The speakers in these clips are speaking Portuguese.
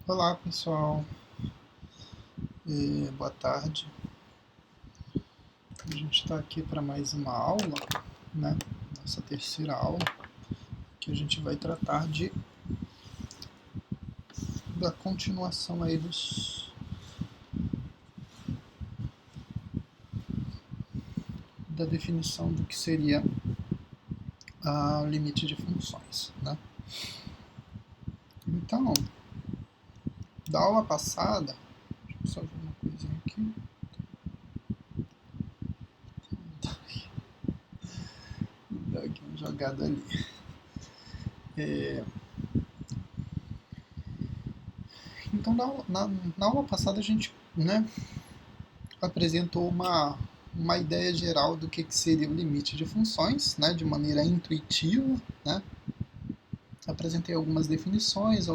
Olá pessoal, boa tarde. A gente está aqui para mais uma aula, né? Nossa terceira aula, que a gente vai tratar da continuação aí da definição do que seria o limite de funções, né? Então, da aula passada, deixa eu só ver uma coisinha aqui. Dá aqui uma jogada ali. Então, na aula passada a gente, né, apresentou uma ideia geral do que seria o limite de funções, né, de maneira intuitiva, né? Apresentei algumas definições,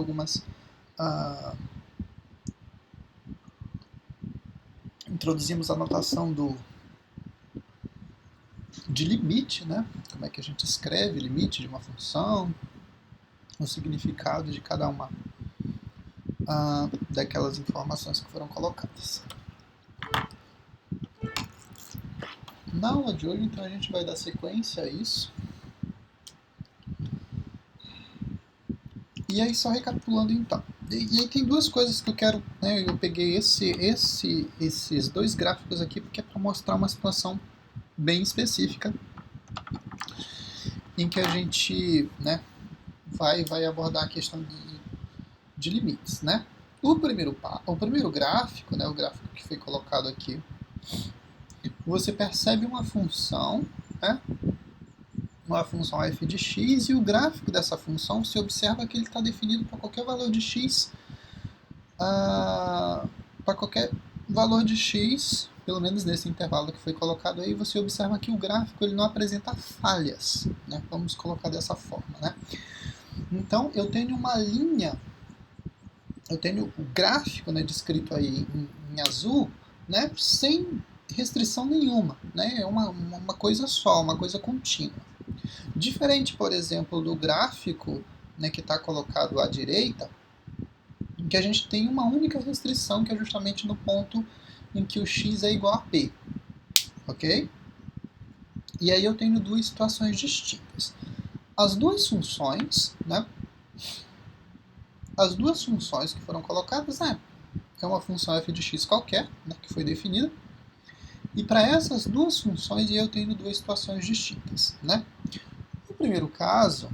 introduzimos a notação de limite, né? Como é que a gente escreve limite de uma função, o significado de cada uma daquelas informações que foram colocadas. Na aula de hoje, então, a gente vai dar sequência a isso. E aí, só recapitulando então. E aí tem duas coisas que eu quero, né, eu peguei esses dois gráficos aqui porque é para mostrar uma situação bem específica em que a gente, né, vai abordar a questão de limites, né? O primeiro gráfico, né, o gráfico que foi colocado aqui, você percebe uma função, né, uma função f de x, e o gráfico dessa função, você observa que ele está definido para qualquer valor de x, para qualquer valor de x, pelo menos nesse intervalo que foi colocado aí, você observa que o gráfico ele não apresenta falhas, né? Vamos colocar dessa forma, né? Então, eu tenho uma linha, eu tenho o gráfico, né, descrito aí em azul, né, sem restrição nenhuma, né? É uma coisa só, uma coisa contínua. Diferente, por exemplo, do gráfico, né, que está colocado à direita, em que a gente tem uma única restrição, que é justamente no ponto em que o x é igual a p. Ok? E aí eu tenho duas situações distintas. As duas funções, né? As duas funções que foram colocadas, é uma função f de x qualquer, né, que foi definida. E para essas duas funções eu tenho duas situações distintas, né? No primeiro caso,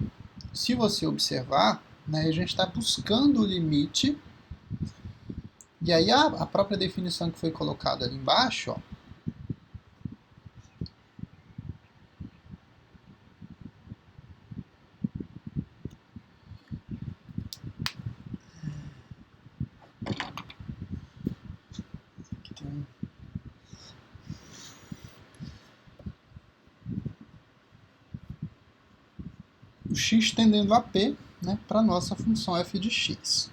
se você observar, né, a gente está buscando o limite. E aí a própria definição que foi colocada ali embaixo, ó, aqui tem o x tendendo a p, né, para a nossa função f de x.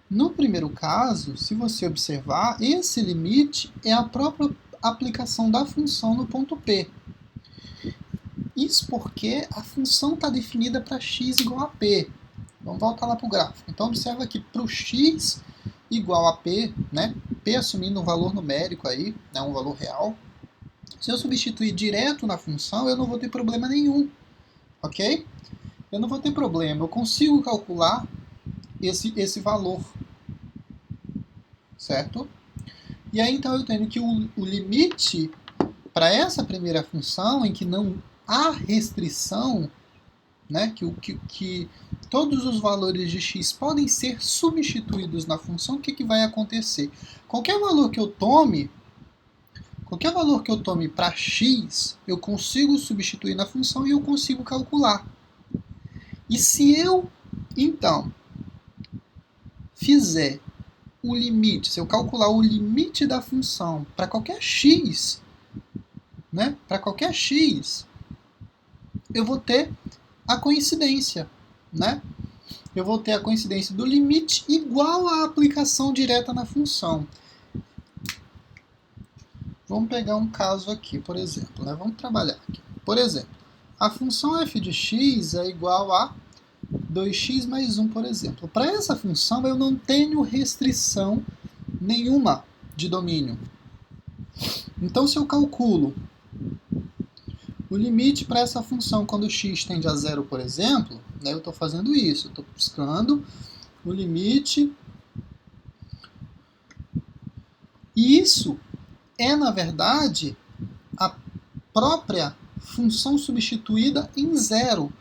No primeiro caso, se você observar, esse limite é a própria aplicação da função no ponto P. Isso porque a função está definida para x igual a P. Vamos voltar lá para o gráfico. Então, observa que para o x igual a P, né, P assumindo um valor numérico aí, né, um valor real, se eu substituir direto na função, eu não vou ter problema nenhum. Ok? Eu não vou ter problema. Eu consigo calcular esse valor. Certo? E aí, então, eu tenho que o limite para essa primeira função, em que não há restrição, né, que todos os valores de x podem ser substituídos na função, o que vai acontecer? Qualquer valor que eu tome para x, eu consigo substituir na função e eu consigo calcular. E se eu, então, fizer o limite, se eu calcular o limite da função para qualquer x, né, para qualquer x, eu vou ter a coincidência, né? Eu vou ter a coincidência do limite igual à aplicação direta na função. Vamos pegar um caso aqui, por exemplo, né? Vamos trabalhar aqui. Por exemplo, a função f de x é igual a 2x mais 1, por exemplo. Para essa função, eu não tenho restrição nenhuma de domínio. Então, se eu calculo o limite para essa função quando x tende a zero, por exemplo, né, eu estou fazendo isso, estou buscando o limite. E isso é, na verdade, a própria função substituída em zero.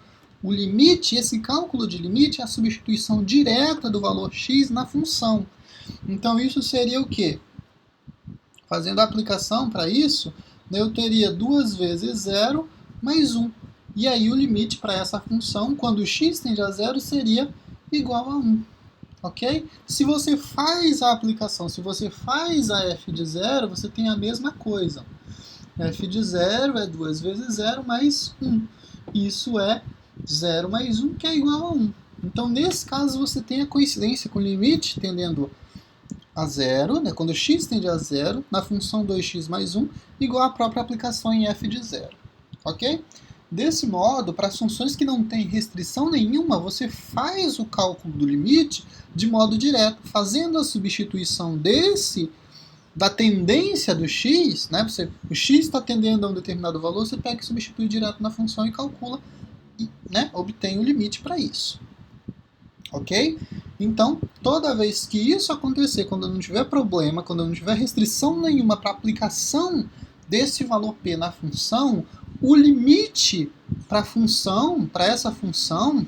O limite, esse cálculo de limite, é a substituição direta do valor x na função. Então, isso seria o quê? Fazendo a aplicação para isso, eu teria 2 vezes 0 mais 1. E aí o limite para essa função, quando x tende a zero, seria igual a 1. Ok? Se você faz a aplicação, se você faz a f de zero, você tem a mesma coisa. F de zero é 2 vezes 0 mais 1. Isso é 0 mais 1, que é igual a 1. Então, nesse caso, você tem a coincidência com o limite tendendo a zero, né, quando x tende a zero, na função 2x mais 1, igual à própria aplicação em f de zero. Ok? Desse modo, para as funções que não têm restrição nenhuma, você faz o cálculo do limite de modo direto, fazendo a substituição da tendência do x, né? O x está tendendo a um determinado valor, você pega e substitui direto na função e calcula, e, né, obtém o limite para isso. Ok? Então, toda vez que isso acontecer, quando não tiver problema, quando não tiver restrição nenhuma para aplicação desse valor p na função, o limite para a função, para essa função,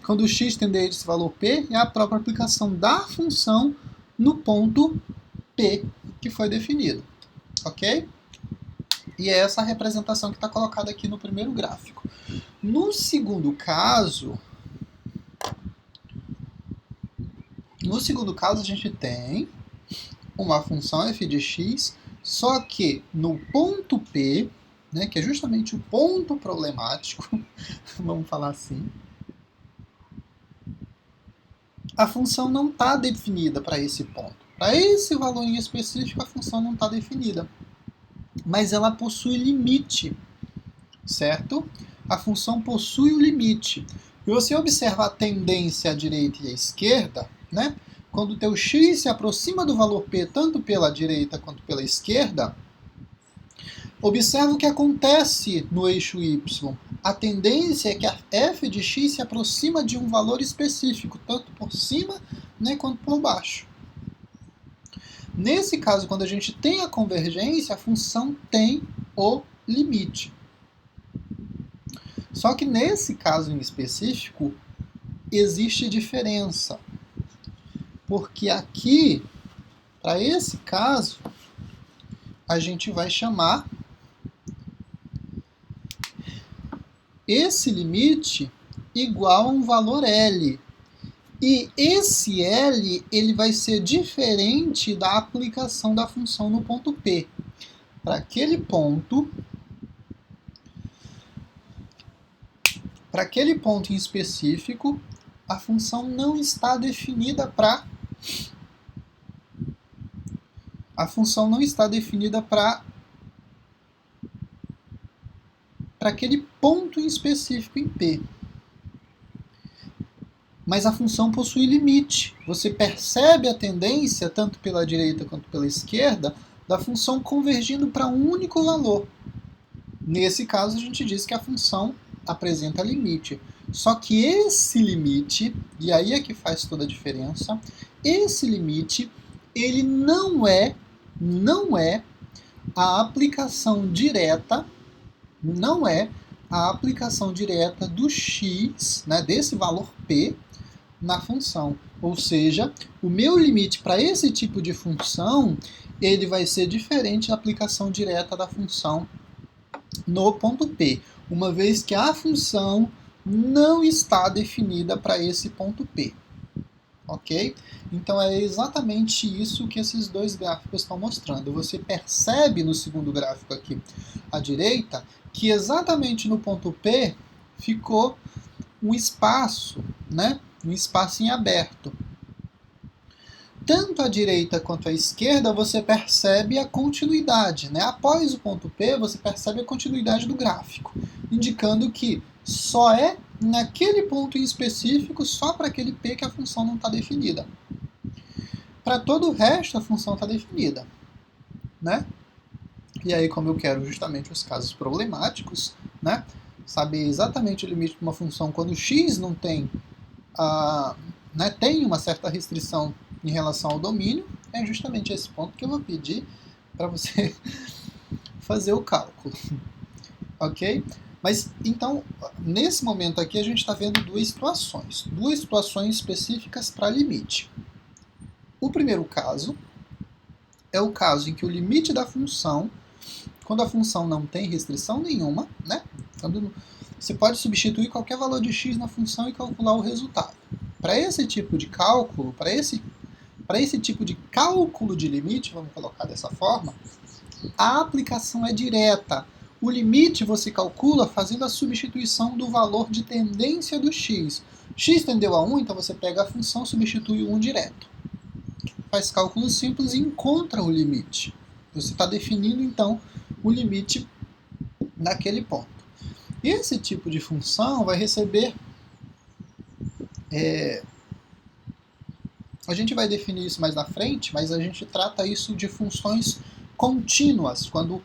quando o x tender a esse valor p, é a própria aplicação da função no ponto p que foi definido. Ok? E é essa a representação que está colocada aqui no primeiro gráfico. No segundo caso, a gente tem uma função f de x, só que no ponto P, né, que é justamente o ponto problemático, vamos falar assim, a função não está definida para esse ponto. Para esse valor em específico, a função não está definida. Mas ela possui limite, certo? A função possui o limite. E você observa a tendência à direita e à esquerda, né? Quando o teu x se aproxima do valor p tanto pela direita quanto pela esquerda, observa o que acontece no eixo y. A tendência é que a f de x se aproxima de um valor específico, tanto por cima, né, quanto por baixo. Nesse caso, quando a gente tem a convergência, a função tem o limite. Só que nesse caso em específico, existe diferença. Porque aqui, para esse caso, a gente vai chamar esse limite igual a um valor L. E esse L ele vai ser diferente da aplicação da função no ponto P. Para aquele ponto em específico, a função não está definida para aquele ponto em específico em P. Mas a função possui limite. Você percebe a tendência, tanto pela direita quanto pela esquerda, da função convergindo para um único valor. Nesse caso, a gente diz que a função apresenta limite. Só que esse limite, e aí é que faz toda a diferença, esse limite, ele não é a aplicação direta, do x, né, desse valor p, na função. Ou seja, o meu limite para esse tipo de função, ele vai ser diferente da aplicação direta da função no ponto P, uma vez que a função não está definida para esse ponto P. Ok? Então é exatamente isso que esses dois gráficos estão mostrando. Você percebe no segundo gráfico aqui à direita que exatamente no ponto P ficou um espaço, né? Um espaço em aberto. Tanto à direita quanto à esquerda você percebe a continuidade, né? Após o ponto P, você percebe a continuidade do gráfico, indicando que só é naquele ponto em específico, só para aquele P que a função não está definida. Para todo o resto, a função está definida, né? E aí, como eu quero justamente os casos problemáticos, né? Saber exatamente o limite de uma função quando x não tem, né, tem uma certa restrição em relação ao domínio, é justamente esse ponto que eu vou pedir para você fazer o cálculo, ok? Mas, então, nesse momento aqui, a gente está vendo duas situações específicas para limite. O primeiro caso é o caso em que o limite da função, quando a função não tem restrição nenhuma, né? Quando você pode substituir qualquer valor de x na função e calcular o resultado. Para esse tipo de cálculo, para esse tipo de cálculo de limite, vamos colocar dessa forma, a aplicação é direta. O limite você calcula fazendo a substituição do valor de tendência do x. X tendeu a 1, então você pega a função, substitui o 1 direto. Faz cálculo simples e encontra o limite. Você está definindo, então, o limite naquele ponto. E esse tipo de função vai receber... A gente vai definir isso mais na frente, mas a gente trata isso de funções contínuas, quando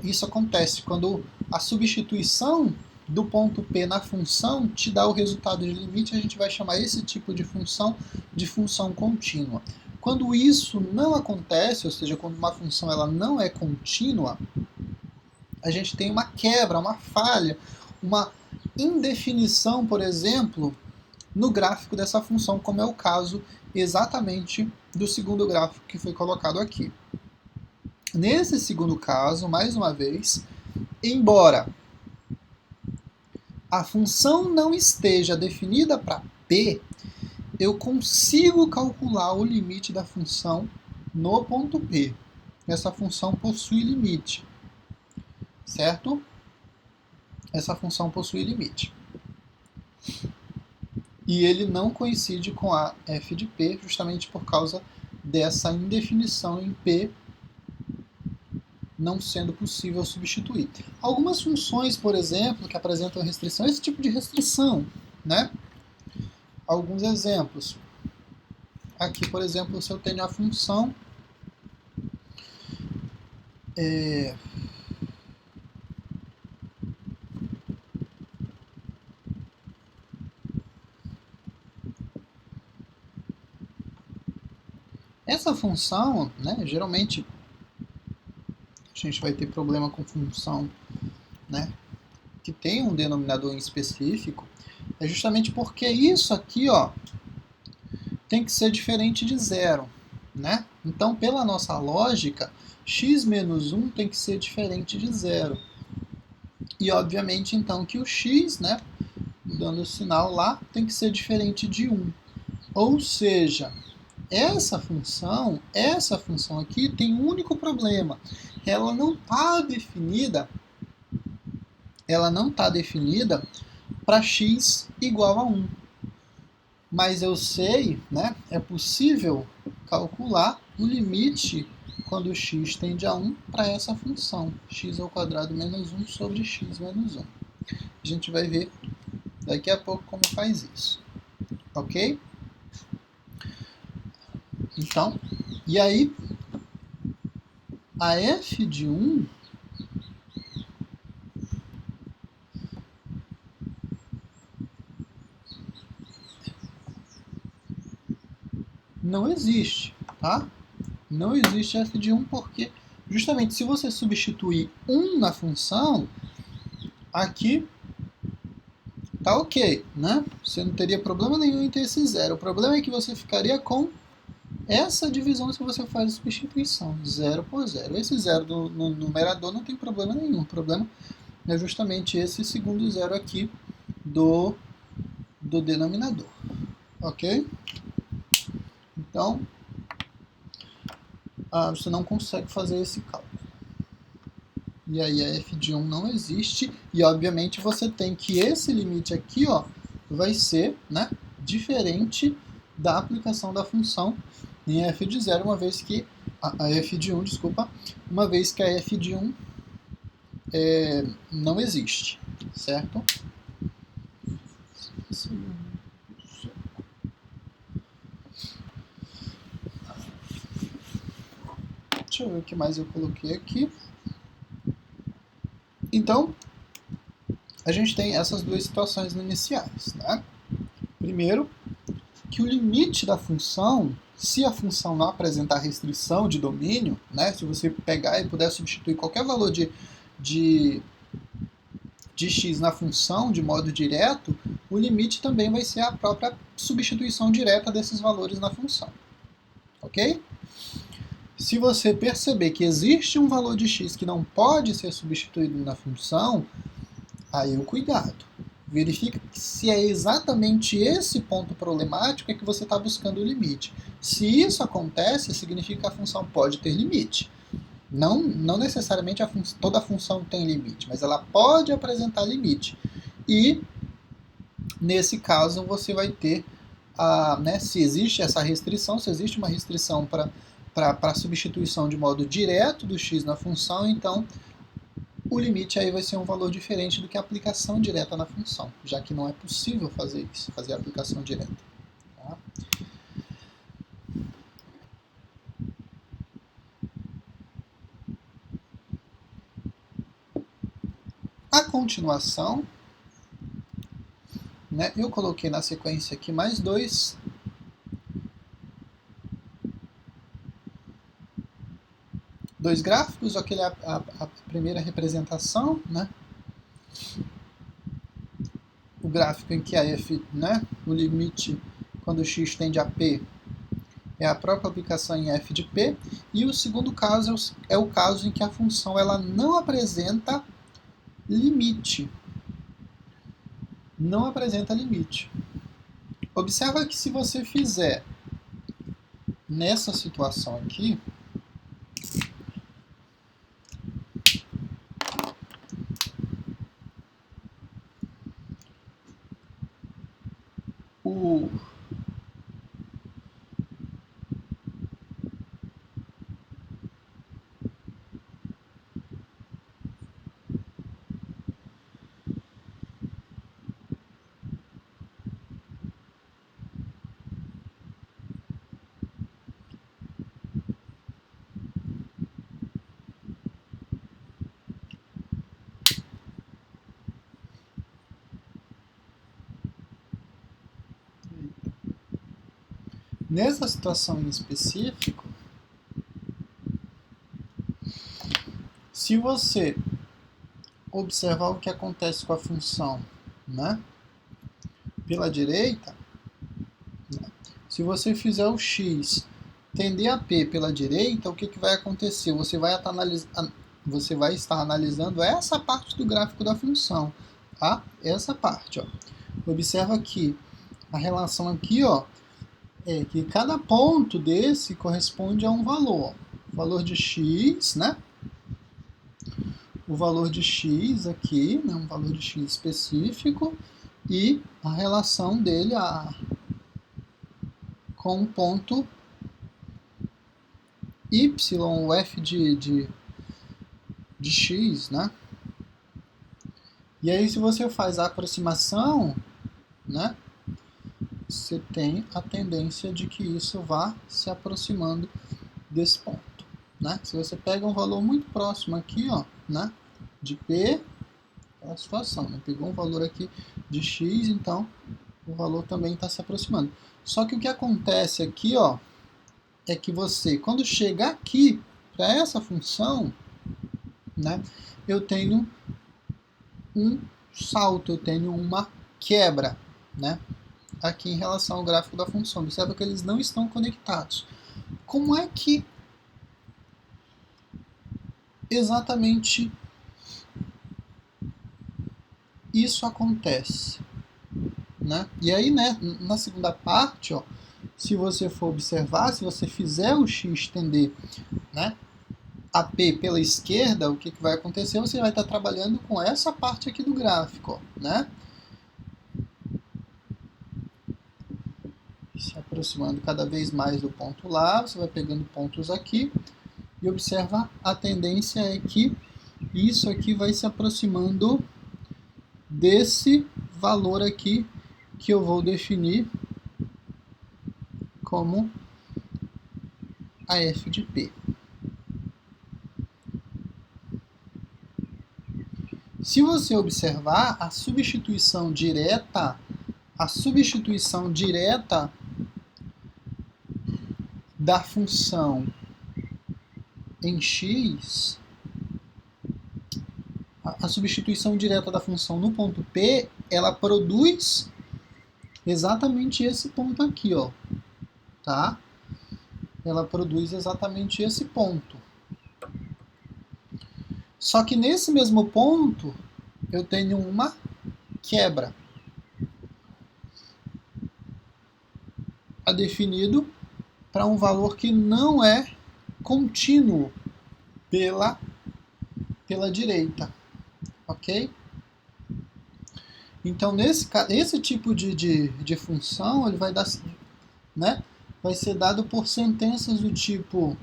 isso acontece, quando a substituição do ponto P na função te dá o resultado de limite, a gente vai chamar esse tipo de função contínua. Quando isso não acontece, ou seja, quando uma função ela não é contínua, a gente tem uma quebra, uma falha, uma indefinição, por exemplo, no gráfico dessa função, como é o caso exatamente do segundo gráfico que foi colocado aqui. Nesse segundo caso, mais uma vez, embora a função não esteja definida para P, eu consigo calcular o limite da função no ponto P. Essa função possui limite, certo? Essa função possui limite. E ele não coincide com a f de P, justamente por causa dessa indefinição em P não sendo possível substituir. Algumas funções, por exemplo, que apresentam restrição, esse tipo de restrição, né? Alguns exemplos. Aqui, por exemplo, se eu tenho a função essa função, né, geralmente a gente vai ter problema com função, né, que tem um denominador em específico, é justamente porque isso aqui, ó, tem que ser diferente de zero, né? Então, pela nossa lógica, x menos 1 tem que ser diferente de zero. E, obviamente, então, que o x, né, dando o sinal lá, tem que ser diferente de 1. Ou seja, essa função aqui tem um único problema. Ela não está definida para x igual a 1. Mas eu sei, né, é possível calcular o limite quando x tende a 1 para essa função, x ao quadrado menos 1 sobre x menos 1. A gente vai ver daqui a pouco como faz isso, ok? Então, e aí, a f de 1 não existe, tá? Não existe f de 1 porque, justamente, se você substituir 1 na função, aqui tá ok, né? Você não teria problema nenhum em ter esse zero. O problema é que você ficaria com essa divisão se você faz a substituição, 0 por 0. Esse zero no numerador não tem problema nenhum. O problema é justamente esse segundo zero aqui do denominador, ok? Então, você não consegue fazer esse cálculo. E aí a f de 1 não existe, e obviamente você tem que esse limite aqui, ó, vai ser, né, diferente da aplicação da função em f de 0, uma vez que a f de 1, desculpa, uma vez que a f de 1 não existe, certo? Deixa eu ver o que mais eu coloquei aqui. Então, a gente tem essas duas situações iniciais, né? Primeiro, que o limite da função, se a função não apresentar restrição de domínio, né? Se você pegar e puder substituir qualquer valor de x na função de modo direto, o limite também vai ser a própria substituição direta desses valores na função. Ok? Se você perceber que existe um valor de x que não pode ser substituído na função, aí o cuidado. Verifica se é exatamente esse ponto problemático é que você está buscando o limite. Se isso acontece, significa que a função pode ter limite. Não necessariamente toda função tem limite, mas ela pode apresentar limite. E, nesse caso, você vai ter, se existe essa restrição, se existe uma restrição para a substituição de modo direto do x na função, então o limite aí vai ser um valor diferente do que a aplicação direta na função, já que não é possível fazer isso, fazer a aplicação direta. Tá? A continuação, né, eu coloquei na sequência aqui mais dois gráficos, aquele é a primeira representação, né? O gráfico em que a f, né, o limite quando x tende a p é a própria aplicação em f de p, e o segundo caso é o caso em que a função ela não apresenta limite. Não apresenta limite. Observa que se você fizer nessa situação aqui, o nessa situação em específico, se você observar o que acontece com a função, né, pela direita, né, se você fizer o x tender a p pela direita, o que vai acontecer? Você vai estar analisando essa parte do gráfico da função, tá? Essa parte, ó. Observa que a relação aqui, ó, é que cada ponto desse corresponde a um valor. O valor de x, né? O valor de x aqui, né? Um valor de x específico, e a relação dele com o ponto y, o f de x, né? E aí, se você faz a aproximação, né? Você tem a tendência de que isso vá se aproximando desse ponto, né? Se você pega um valor muito próximo aqui, ó, né? De P, é a situação, né? Pegou um valor aqui de X, então o valor também está se aproximando. Só que o que acontece aqui, ó, é que você, quando chega aqui para essa função, né? Eu tenho um salto, eu tenho uma quebra, né? Aqui em relação ao gráfico da função. Observa que eles não estão conectados. Como é que exatamente isso acontece? Né? E aí, né, na segunda parte, ó, se você for observar, se você fizer o x tender, né, a p pela esquerda, o que vai acontecer? Você vai estar trabalhando com essa parte aqui do gráfico, ó, né? Se aproximando cada vez mais do ponto lá, você vai pegando pontos aqui, e observa a tendência é que isso aqui vai se aproximando desse valor aqui que eu vou definir como a f de p. Se você observar, a substituição direta da função em x, a substituição direta da função no ponto P, ela produz exatamente esse ponto aqui, ó, tá? Ela produz exatamente esse ponto. Só que nesse mesmo ponto, eu tenho uma quebra. Está definido para um valor que não é contínuo pela direita, ok? Então, esse tipo de função, ele vai dar, né, vai ser dado por sentenças do tipo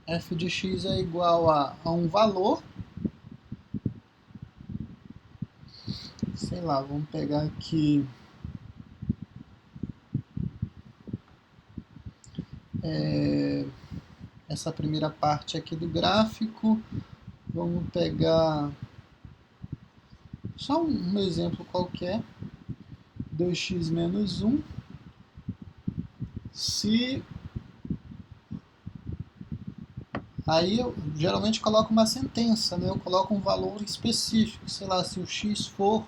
f de x é igual a um valor, sei lá, vamos pegar aqui essa primeira parte aqui do gráfico, vamos pegar só um exemplo qualquer, 2x menos 1, se... Aí eu geralmente coloco uma sentença, né? Eu coloco um valor específico, sei lá, se o x for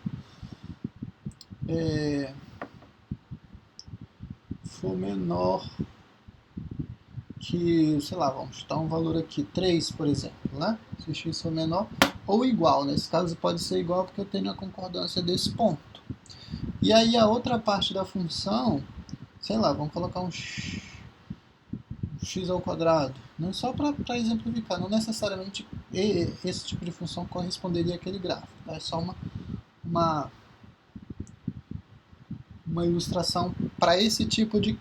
menor que, sei lá, vamos chutar um valor aqui, 3, por exemplo, né? Se o x for menor ou igual, nesse caso pode ser igual porque eu tenho a concordância desse ponto. E aí a outra parte da função, sei lá, vamos colocar um x ao quadrado, não só para exemplificar, não necessariamente esse tipo de função corresponderia àquele gráfico, tá? É só uma ilustração para esse tipo de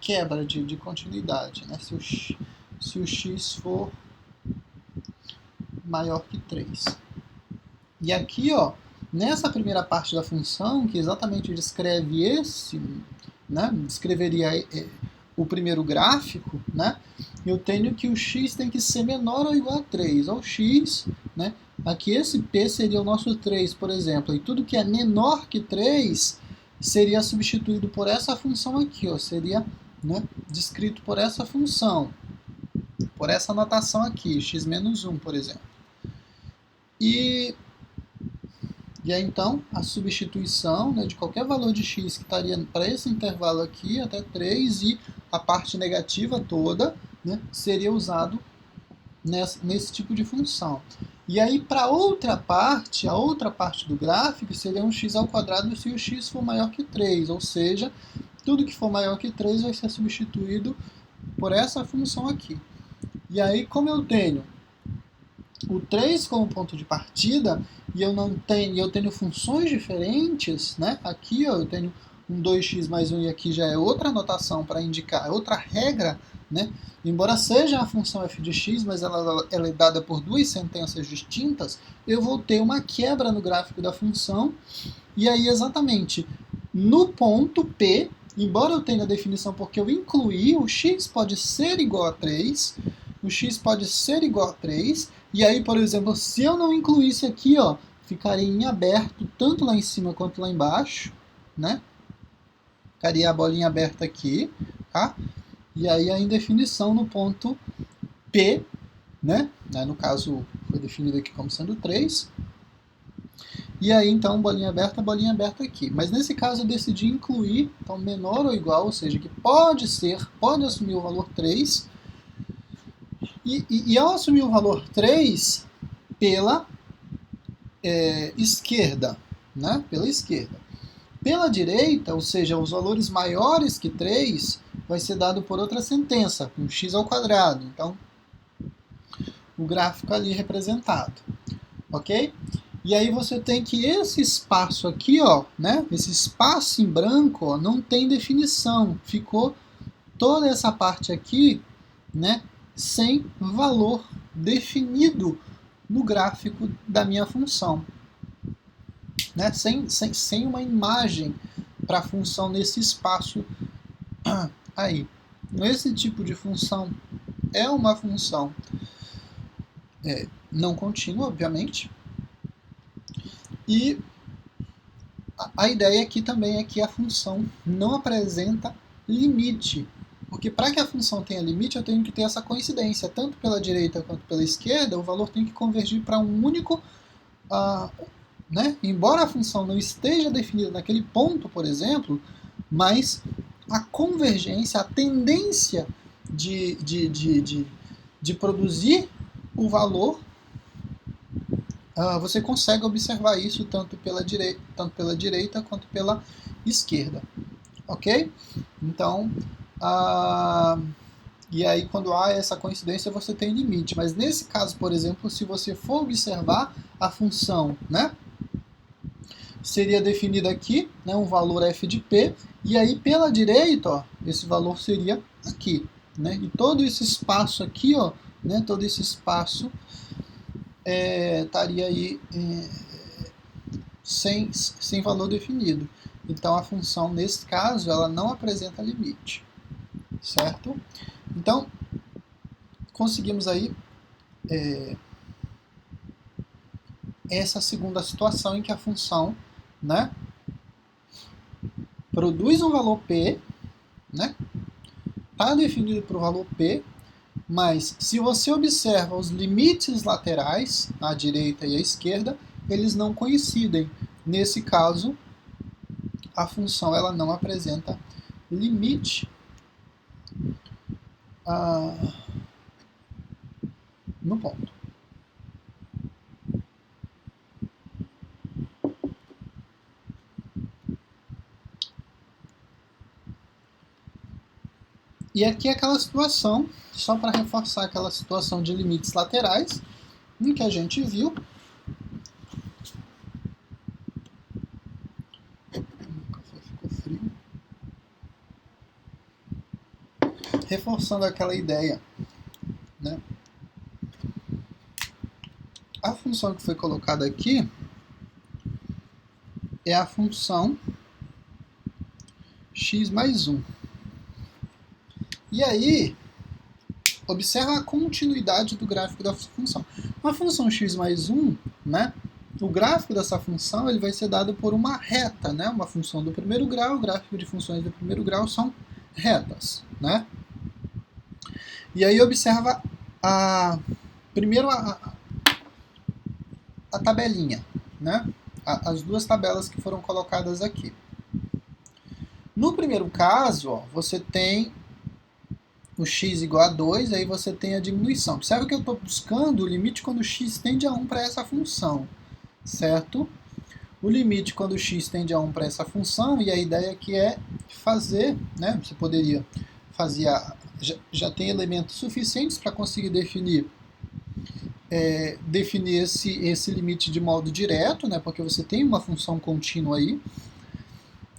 quebra de continuidade, né? Se o x for maior que 3. E aqui, ó, nessa primeira parte da função, que exatamente descreve né, descreveria o primeiro gráfico, né, eu tenho que o x tem que ser menor ou igual a 3. Ou x, né, aqui esse p seria o nosso 3, por exemplo, e tudo que é menor que 3 seria substituído por essa função aqui, ó, seria, né, descrito por essa função, por essa notação aqui, x menos 1, por exemplo. E aí, então, a substituição, né, de qualquer valor de x que estaria para esse intervalo aqui, até 3, e a parte negativa toda, né, seria usado nesse tipo de função. E aí, para a outra parte do gráfico, seria um x ao quadrado se o x for maior que 3, ou seja, tudo que for maior que 3 vai ser substituído por essa função aqui. E aí, como eu tenho o 3 como ponto de partida, e eu tenho funções diferentes, né? Aqui, ó, eu tenho um 2x mais 1, e aqui já é outra notação para indicar, outra regra, né? Embora seja a função f de x, mas ela é dada por duas sentenças distintas, eu vou ter uma quebra no gráfico da função, e aí exatamente no ponto P, embora eu tenha a definição porque eu incluí, o x pode ser igual a 3, o x pode ser igual a 3, e aí, por exemplo, se eu não incluísse aqui, ó, ficaria em aberto tanto lá em cima quanto lá embaixo, né? Ficaria a bolinha aberta aqui, tá? E aí a indefinição no ponto P, né? No caso, foi definido aqui como sendo 3. E aí, então, bolinha aberta aqui. Mas nesse caso eu decidi incluir, então, menor ou igual, ou seja, que pode assumir o valor 3. E ao assumir o valor 3 pela esquerda, né? Pela esquerda. Pela direita, ou seja, os valores maiores que 3, vai ser dado por outra sentença, com x ao quadrado. Então, o gráfico ali representado. Ok? E aí você tem que esse espaço aqui, ó, né? Esse espaço em branco, ó, não tem definição. Ficou toda essa parte aqui, né? Sem valor definido no gráfico da minha função, né? Sem uma imagem para a função nesse espaço aí. Esse tipo de função é uma função não contínua, obviamente. E a ideia aqui também é que a função não apresenta limite, porque para que a função tenha limite eu tenho que ter essa coincidência, tanto pela direita quanto pela esquerda, o valor tem que convergir para um único, né? Embora a função não esteja definida naquele ponto, por exemplo, mas a convergência, a tendência de produzir o valor, você consegue observar isso tanto pela direita quanto pela esquerda, ok? Então, e aí quando há essa coincidência você tem limite, mas nesse caso, por exemplo, se você for observar a função, né, seria definida aqui, né, um valor f de p, e aí pela direita, ó, esse valor seria aqui, né, e todo esse espaço aqui, ó, né, todo esse espaço estaria aí sem valor definido. Então a função, nesse caso, ela não apresenta limite, certo? Então, conseguimos aí essa segunda situação em que a função, né, produz um valor p, né, está definido para o valor p, mas se você observa os limites laterais, à direita e à esquerda, eles não coincidem. Nesse caso, a função ela não apresenta limite no ponto. E aqui é aquela situação, só para reforçar aquela situação de limites laterais, em que a gente viu. O café ficou frio. Reforçando aquela ideia, né? A função que foi colocada aqui é a função x mais 1. E aí, observa a continuidade do gráfico da função. A função x mais 1, né, o gráfico dessa função ele vai ser dado por uma reta, né, uma função do primeiro grau. O gráfico de funções do primeiro grau são retas, né? E aí observa primeiro a tabelinha, né? As duas tabelas que foram colocadas aqui. No primeiro caso, ó, você tem o x igual a 2, aí você tem a diminuição. Observe que eu estou buscando o limite quando x tende a 1 para essa função, certo? O limite quando x tende a 1 para essa função, e a ideia aqui é fazer, né? Você poderia fazer, já tem elementos suficientes para conseguir definir esse limite de modo direto, né? Porque você tem uma função contínua aí.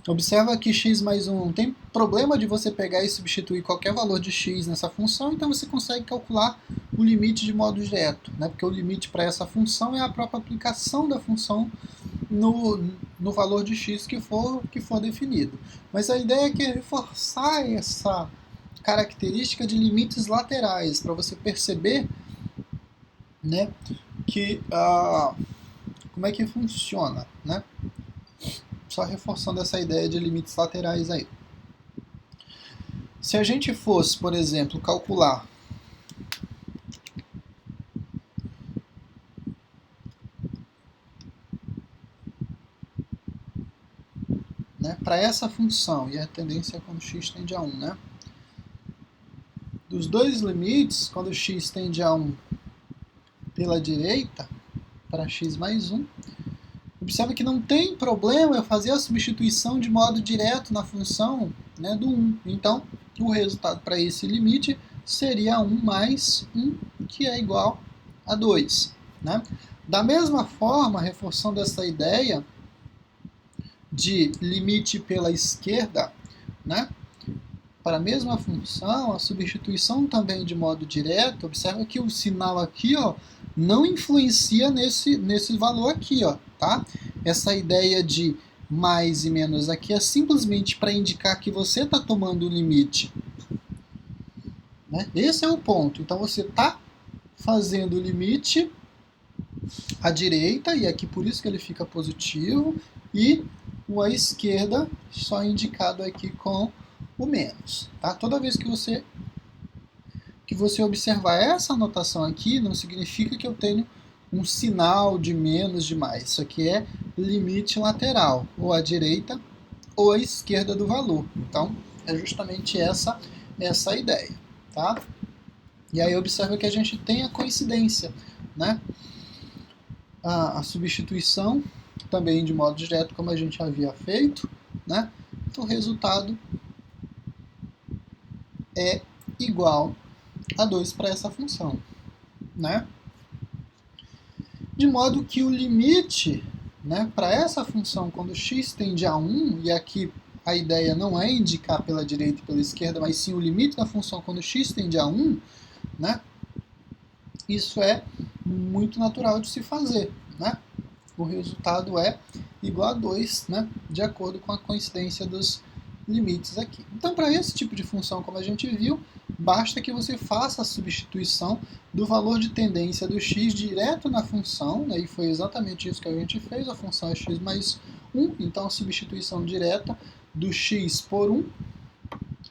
Observa que x mais 1 não tem problema de você pegar e substituir qualquer valor de x nessa função, então você consegue calcular o limite de modo direto, né? Porque o limite para essa função é a própria aplicação da função no valor de x que for definido. Mas a ideia aqui é reforçar essa característica de limites laterais, para você perceber, né, que, como é que funciona, né? Só reforçando essa ideia de limites laterais aí. Se a gente fosse, por exemplo, calcular né, para essa função, e a tendência é quando x tende a 1, né? Dos dois limites, quando x tende a 1 pela direita, para x mais 1, observa que não tem problema eu fazer a substituição de modo direto na função, né, do 1. Então, o resultado para esse limite seria 1 mais 1, que é igual a 2. Né? Da mesma forma, reforçando essa ideia de limite pela esquerda, né, para a mesma função, a substituição também de modo direto, observa que o sinal aqui, ó, não influencia nesse valor aqui, ó, tá? Essa ideia de mais e menos aqui é simplesmente para indicar que você está tomando o limite. Né? Esse é o ponto. Então você está fazendo o limite à direita, e aqui por isso que ele fica positivo, e o à esquerda só indicado aqui com o menos. Tá? Toda vez que você observar essa anotação aqui, não significa que eu tenho um sinal de menos, de mais. Isso aqui é limite lateral, ou à direita ou à esquerda do valor. Então, é justamente essa a ideia. Tá? E aí observa que a gente tem a coincidência, né? A substituição, também de modo direto, como a gente havia feito, né? O resultado é igual a 2 para essa função, né? De modo que o limite, né, para essa função, quando x tende a 1, e aqui a ideia não é indicar pela direita e pela esquerda, mas sim o limite da função quando x tende a 1, né, isso é muito natural de se fazer. Né? O resultado é igual a 2, né, de acordo com a coincidência dos limites aqui. Então, para esse tipo de função, como a gente viu, basta que você faça a substituição do valor de tendência do x direto na função, né, e foi exatamente isso que a gente fez, a função é x mais 1, então a substituição direta do x por 1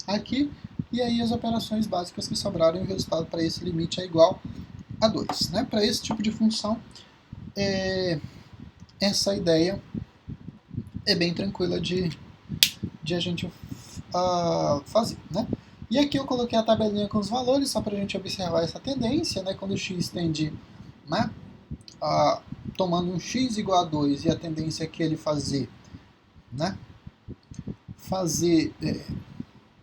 aqui, e aí as operações básicas que sobraram, e o resultado para esse limite é igual a 2. Né? Para esse tipo de função, essa ideia é bem tranquila de a gente fazer. Né? E aqui eu coloquei a tabelinha com os valores, só para a gente observar essa tendência, né? Quando o x tende, né, tomando um x igual a 2, e a tendência é que ele né,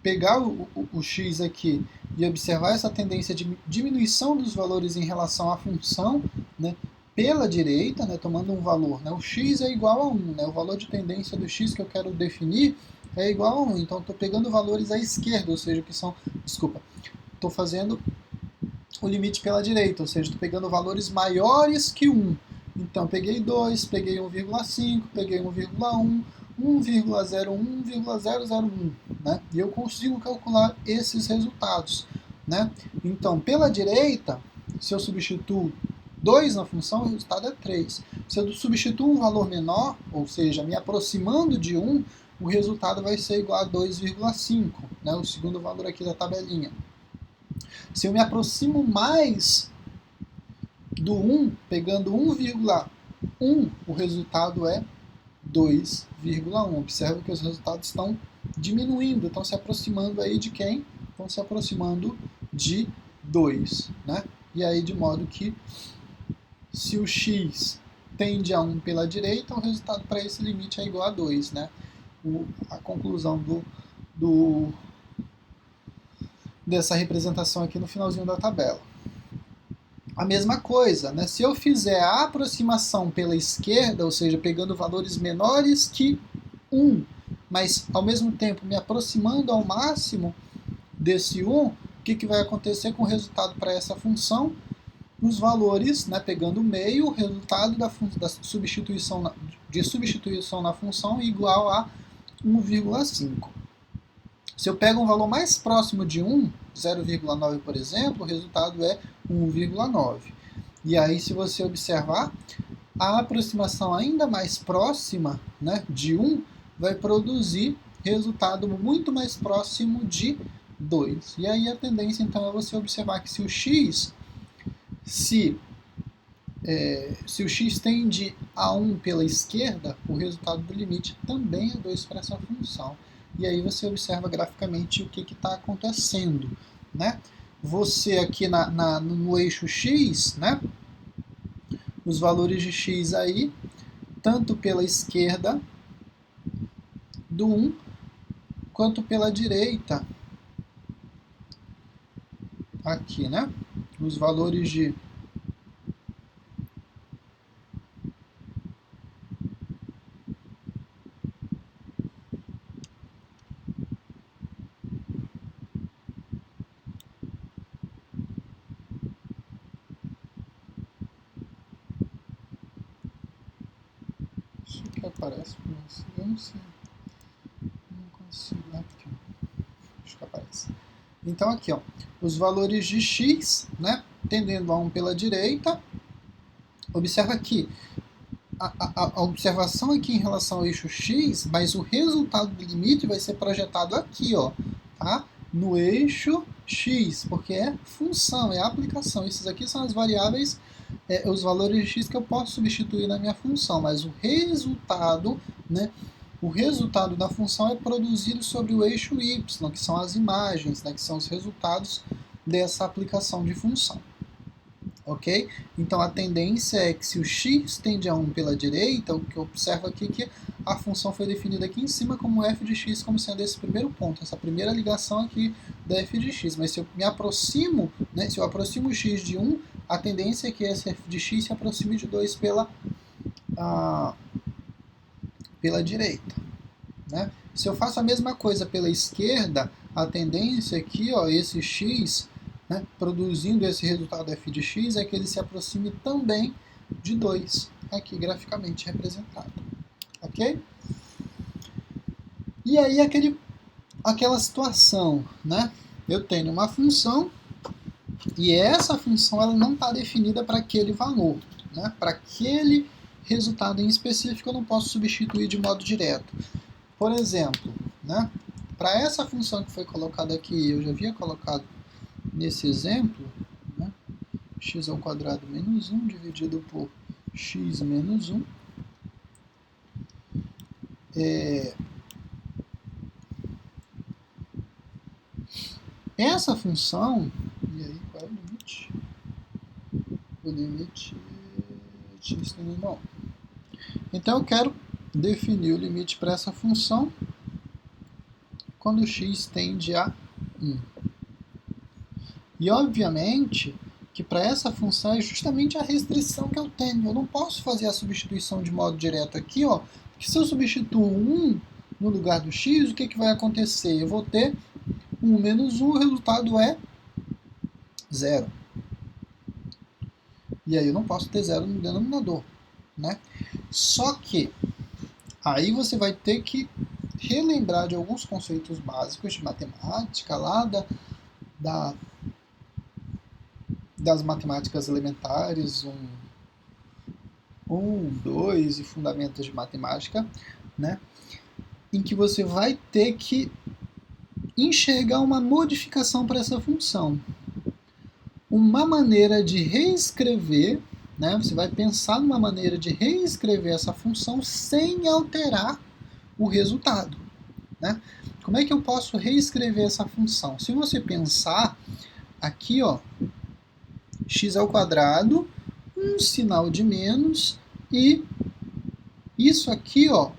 pegar o x aqui e observar essa tendência de diminuição dos valores em relação à função, né, pela direita, né, tomando um valor, né, o x é igual a 1, né, o valor de tendência do x que eu quero definir é igual a 1, então estou pegando valores à esquerda, ou seja, que são, estou fazendo o limite pela direita, ou seja, estou pegando valores maiores que 1, então peguei 2, peguei 1,5, peguei 1,1, 1,01, 1,001, né? E eu consigo calcular esses resultados, né? Então, pela direita, se eu substituo 2 na função, o resultado é 3. Se eu substituo um valor menor, ou seja, me aproximando de 1, o resultado vai ser igual a 2,5, né? O segundo valor aqui da tabelinha. Se eu me aproximo mais do 1, pegando 1,1, o resultado é 2,1. Observe que os resultados estão diminuindo, estão se aproximando aí de quem? Estão se aproximando de 2. Né? E aí, de modo que, se o x tende a 1 pela direita, o resultado para esse limite é igual a 2. Né? A conclusão dessa representação aqui no finalzinho da tabela. A mesma coisa, né? Se eu fizer a aproximação pela esquerda, ou seja, pegando valores menores que 1, mas ao mesmo tempo me aproximando ao máximo desse 1, o que vai acontecer com o resultado para essa função? Os valores, né, pegando o meio, o resultado da substituição na função é igual a 1,5. Se eu pego um valor mais próximo de 1, 0,9, por exemplo, o resultado é 1,9. E aí, se você observar, a aproximação ainda mais próxima, né, de 1 vai produzir resultado muito mais próximo de 2. E aí a tendência, então, é você observar que se o x tende a 1 pela esquerda, o resultado do limite também é 2 para essa função. E aí você observa graficamente o que está acontecendo. Né? Você aqui no eixo x, né? Os valores de x aí, tanto pela esquerda do 1, quanto pela direita, aqui, né? Os valores de isso que aparece, mas eu não sei. Não consigo, né? Acho que aparece. Então aqui, ó, os valores de x, né, tendendo a 1 pela direita, Observa aqui, a observação aqui em relação ao eixo x, mas o resultado do limite vai ser projetado aqui, ó, tá? No eixo x, porque é função, é aplicação. Esses aqui são as variáveis, os valores de x que eu posso substituir na minha função, mas o resultado, né? O resultado da função é produzido sobre o eixo y, que são as imagens, né, que são os resultados dessa aplicação de função. Ok? Então a tendência é que se o x tende a 1 pela direita, o que eu observo aqui é que a função foi definida aqui em cima como f de x, como sendo esse primeiro ponto, essa primeira ligação aqui da f de x. Mas se eu me aproximo, né, se eu aproximo o x de 1, a tendência é que esse f de x se aproxime de 2 pela direita. Né? Se eu faço a mesma coisa pela esquerda, a tendência aqui, ó, esse x, né, produzindo esse resultado f de x, é que ele se aproxime também de 2, aqui graficamente representado. Ok? E aí aquela situação, né? Eu tenho uma função e essa função ela não está definida para aquele valor. Né? Para aquele resultado em específico eu não posso substituir de modo direto. Por exemplo, né, para essa função que foi colocada aqui, eu já havia colocado nesse exemplo, né, x ao quadrado menos 1 dividido por x menos 1. Essa função, e aí qual é o limite? O limite de x tendendo a 1. Então eu quero definir o limite para essa função quando x tende a 1. E obviamente que para essa função é justamente a restrição que eu tenho. Eu não posso fazer a substituição de modo direto aqui, ó, porque se eu substituo 1 no lugar do x, o que vai acontecer? Eu vou ter 1 menos 1, o resultado é 0. E aí eu não posso ter 0 no denominador. Né? Só que aí você vai ter que relembrar de alguns conceitos básicos de matemática lá das matemáticas elementares, 2 e fundamentos de matemática, né? Em que você vai ter que enxergar uma modificação para essa função. Uma maneira de reescrever, né? Você vai pensar numa maneira de reescrever essa função sem alterar o resultado. Né? Como é que eu posso reescrever essa função? Se você pensar aqui, ó, x ao quadrado, um sinal de menos, e isso aqui, ó,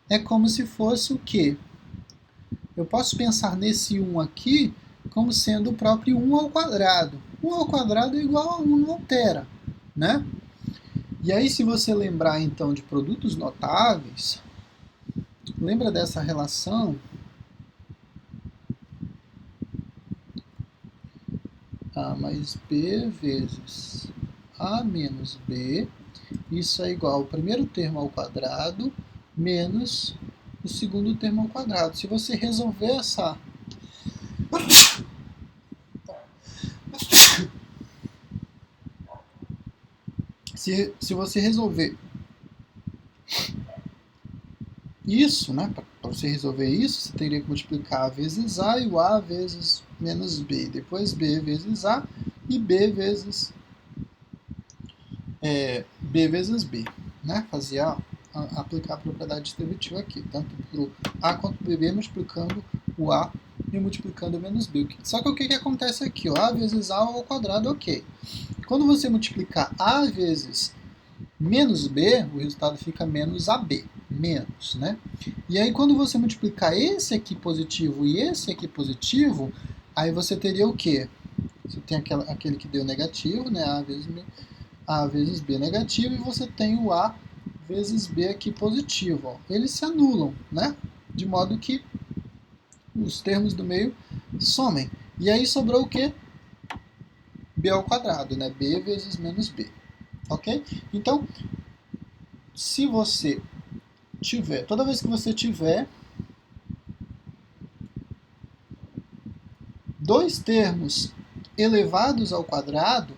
é como se fosse o quê? Eu posso pensar nesse 1 aqui como sendo o próprio 1 ao quadrado. 1 ao quadrado é igual a 1, não altera, né? E aí, se você lembrar, então, de produtos notáveis, lembra dessa relação A mais B vezes A menos B, isso é igual ao primeiro termo ao quadrado menos o segundo termo ao quadrado. Se você resolver essa... Se você resolver isso, né, para você resolver isso, você teria que multiplicar A vezes A e o A vezes menos B. Depois B vezes A e B vezes B. Né? Aplicar a propriedade distributiva aqui, tanto para o A quanto para o B, multiplicando o A e multiplicando o menos B. Só que o que acontece aqui? Ó, A vezes A ao quadrado, ok. Quando você multiplicar A vezes menos B, o resultado fica menos AB. Menos, né? E aí quando você multiplicar esse aqui positivo e esse aqui positivo, aí você teria o quê? Você tem aquele que deu negativo, né? A vezes B negativo, e você tem o A vezes B aqui positivo. Ó. Eles se anulam, né? De modo que os termos do meio somem. E aí sobrou o quê? B ao quadrado, né? B vezes menos B. Ok? Então, se você tiver, toda vez que você tiver dois termos elevados ao quadrado,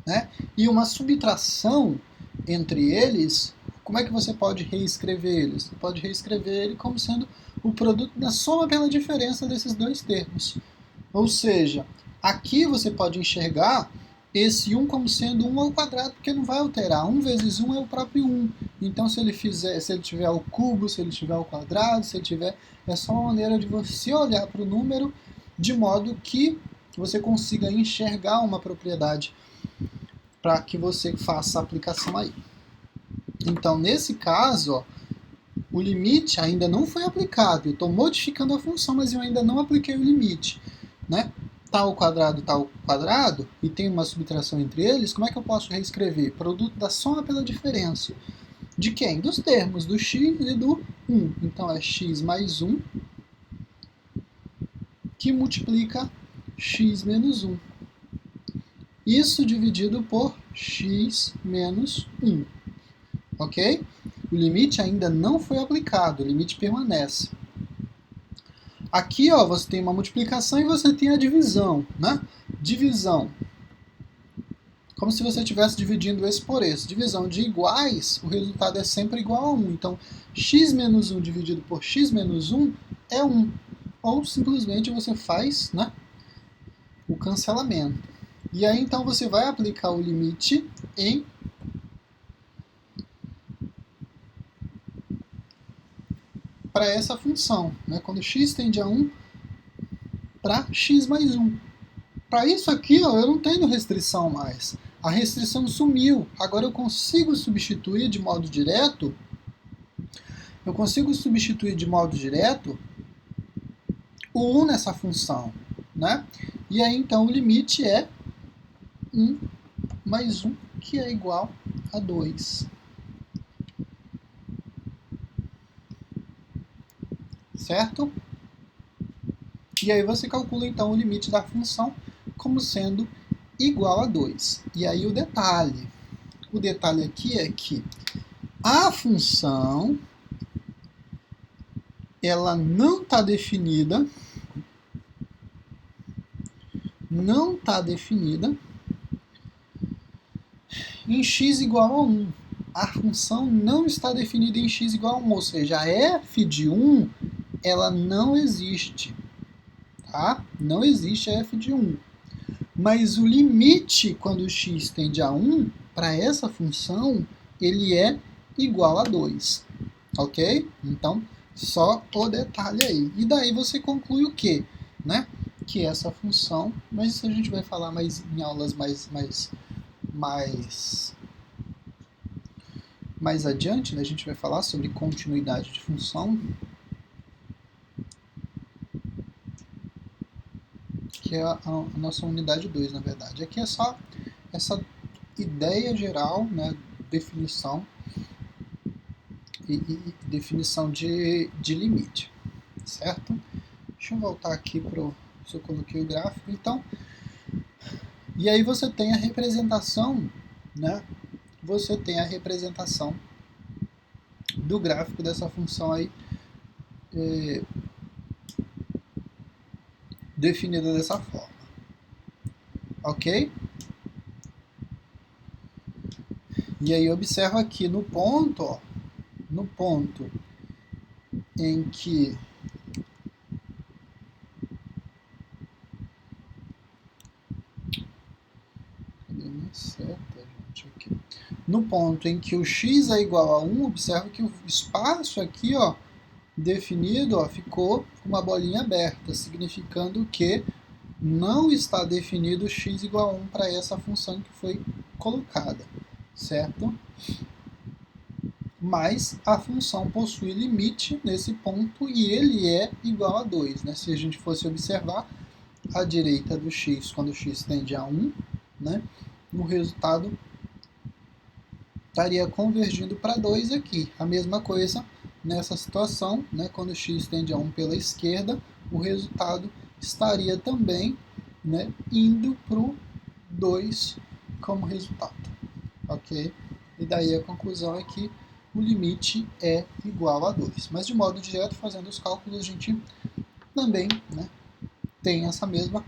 né? E uma subtração entre eles, como é que você pode reescrever eles? Você pode reescrever ele como sendo o produto da soma pela diferença desses dois termos. Ou seja, aqui você pode enxergar esse 1 como sendo 1 ao quadrado, porque não vai alterar. 1 vezes 1 é o próprio 1. Então, se ele tiver ao cubo, se ele tiver ao quadrado, se ele tiver... É só uma maneira de você olhar para o número de modo que você consiga enxergar uma propriedade para que você faça a aplicação aí. Então, nesse caso, ó, o limite ainda não foi aplicado. Eu estou modificando a função, mas eu ainda não apliquei o limite, né? Tal quadrado, e tem uma subtração entre eles, como é que eu posso reescrever? Produto da soma pela diferença. De quem? Dos termos, do x e do 1. Então é x mais 1 que multiplica x menos 1. Isso dividido por x menos 1. Ok? O limite ainda não foi aplicado, o limite permanece. Aqui, ó, você tem uma multiplicação e você tem a divisão, né? Divisão. Como se você estivesse dividindo esse por esse. Divisão de iguais, o resultado é sempre igual a 1. Então, x menos 1 dividido por x menos 1 é 1. Ou simplesmente você faz, né, o cancelamento. E aí, então, você vai aplicar o limite em para essa função, né? Quando x tende a 1 para x mais 1. Para isso aqui, ó, eu não tenho restrição mais. A restrição sumiu. Agora eu consigo substituir de modo direto. O 1 nessa função, né? E aí então o limite é 1 mais 1, que é igual a 2. Certo? E aí você calcula então o limite da função como sendo igual a 2. E aí o detalhe aqui é que a função ela não está definida em x igual a 1. A função não está definida em x igual a 1, ou seja, a f de 1 ela não existe. Tá? Não existe a f de 1. Mas o limite, quando x tende a 1, para essa função, ele é igual a 2. Ok? Então, só o detalhe aí. E daí você conclui o quê? Né? Que essa função, mas isso a gente vai falar mais em aulas mais adiante, né? A gente vai falar sobre continuidade de função, que é a nossa unidade 2, na verdade. Aqui é só essa ideia geral, né? Definição e definição de limite, certo? Deixa eu voltar aqui para o... Se eu coloquei o gráfico, então... E aí você tem a representação, né? Você tem a representação do gráfico dessa função aí definida dessa forma. Ok? E aí observa aqui no ponto, ó, no ponto em que no ponto em que o x é igual a 1, observa que o espaço aqui, ó, definido, ó, ficou com uma bolinha aberta, significando que não está definido x igual a 1 para essa função que foi colocada, certo? Mas a função possui limite nesse ponto e ele é igual a 2. Né? Se a gente fosse observar a direita do x, quando o x tende a 1, né, o resultado estaria convergindo para 2 aqui. A mesma coisa nessa situação, né, quando o x tende a 1 pela esquerda, o resultado estaria também, né, indo para o 2 como resultado. Ok? E daí a conclusão é que o limite é igual a 2. Mas de modo direto, fazendo os cálculos, a gente também, né, tem essa mesma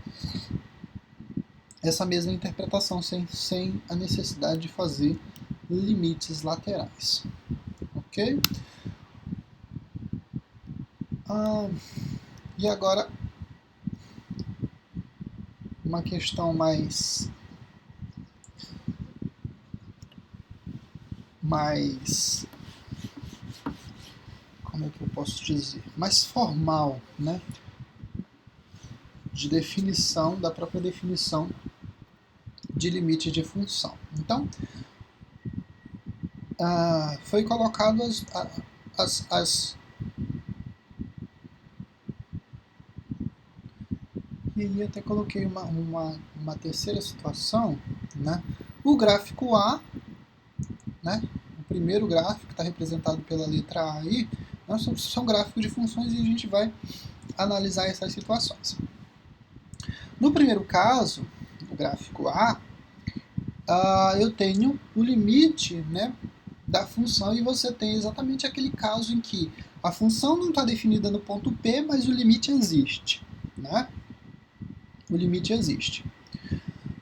essa mesma interpretação sem a necessidade de fazer limites laterais. Ok? E agora, uma questão mais como é que eu posso dizer? Mais formal, né? De definição, da própria definição de limite de função. Então, foi colocado e aí até coloquei uma terceira situação, né? O gráfico A, né? O primeiro gráfico está representado pela letra A aí, né? São gráficos de funções e a gente vai analisar essas situações. No primeiro caso, o gráfico A, eu tenho o limite, né, da função e você tem exatamente aquele caso em que a função não está definida no ponto P, mas o limite existe, né? O limite existe.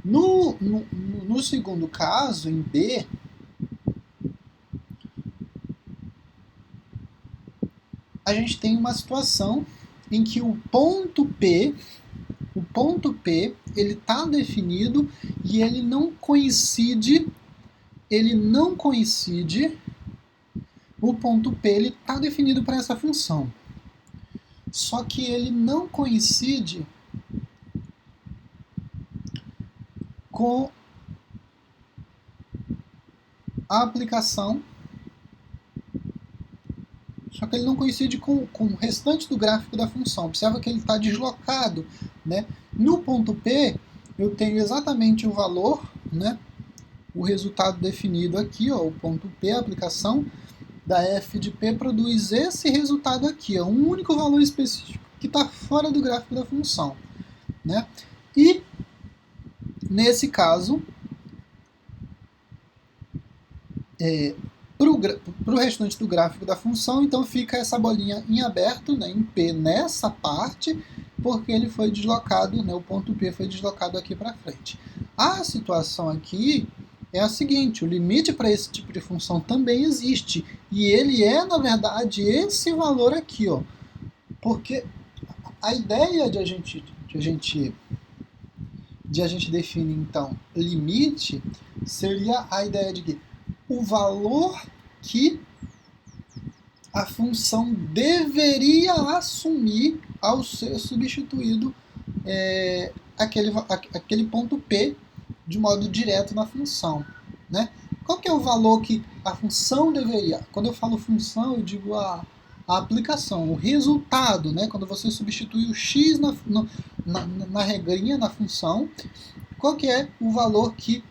No segundo caso, em B, a gente tem uma situação em que o ponto P ele está definido e ele não coincide, o ponto P ele está definido para essa função. Só que ele não coincide com a aplicação, só que ele não coincide com o restante do gráfico da função. Observa que ele está deslocado, né? No ponto P, eu tenho exatamente o valor, né? O resultado definido aqui, ó, o ponto P, a aplicação da f de P produz esse resultado aqui, ó, um único valor específico que está fora do gráfico da função, né? E, nesse caso, para o restante do gráfico da função, então fica essa bolinha em aberto, né, em P nessa parte, porque ele foi deslocado, né, o ponto P foi deslocado aqui para frente. A situação aqui é a seguinte: o limite para esse tipo de função também existe, e ele é, na verdade, esse valor aqui, ó, porque a ideia de a gente definir, então, limite seria a ideia de que o valor que a função deveria assumir ao ser substituído aquele ponto P de modo direto na função, né? Qual que é o valor que a função deveria? Quando eu falo função, eu digo a aplicação, o resultado, né? Quando você substitui o x na regrinha, na função, qual que é o valor que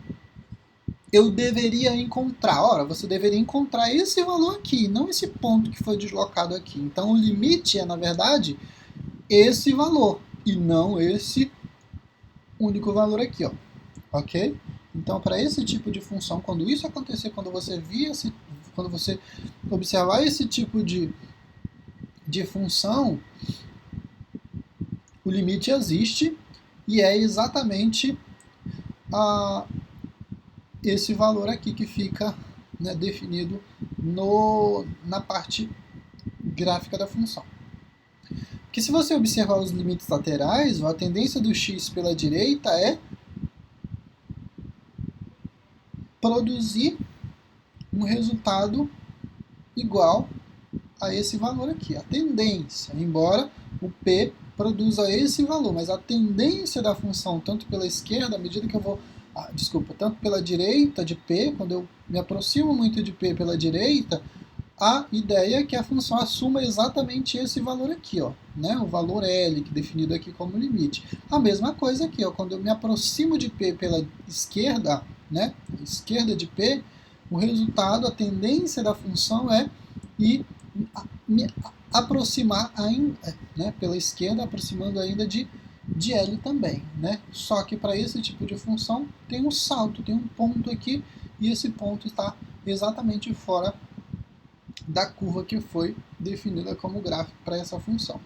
eu deveria encontrar? Ora, você deveria encontrar esse valor aqui, não esse ponto que foi deslocado aqui. Então, o limite é, na verdade, esse valor, e não esse único valor aqui, ó. Ok? Então, para esse tipo de função, quando isso acontecer, quando você observar esse tipo de função, o limite existe e é exatamente esse valor aqui que fica, né, definido na parte gráfica da função. Porque se você observar os limites laterais, a tendência do x pela direita é produzir um resultado igual a esse valor aqui. A tendência, embora o P produza esse valor, mas a tendência da função, tanto pela esquerda, à medida que eu vou... tanto pela direita de P, quando eu me aproximo muito de P pela direita, a ideia é que a função assuma exatamente esse valor aqui, ó, né? O valor L, que é definido aqui como limite. A mesma coisa aqui, ó, quando eu me aproximo de P pela esquerda, né? Esquerda de P, o resultado, a tendência da função é me aproximar ainda, né? Pela esquerda, aproximando ainda de L também, né? Só que para esse tipo de função tem um salto, tem um ponto aqui, e esse ponto está exatamente fora da curva que foi definida como gráfico para essa função.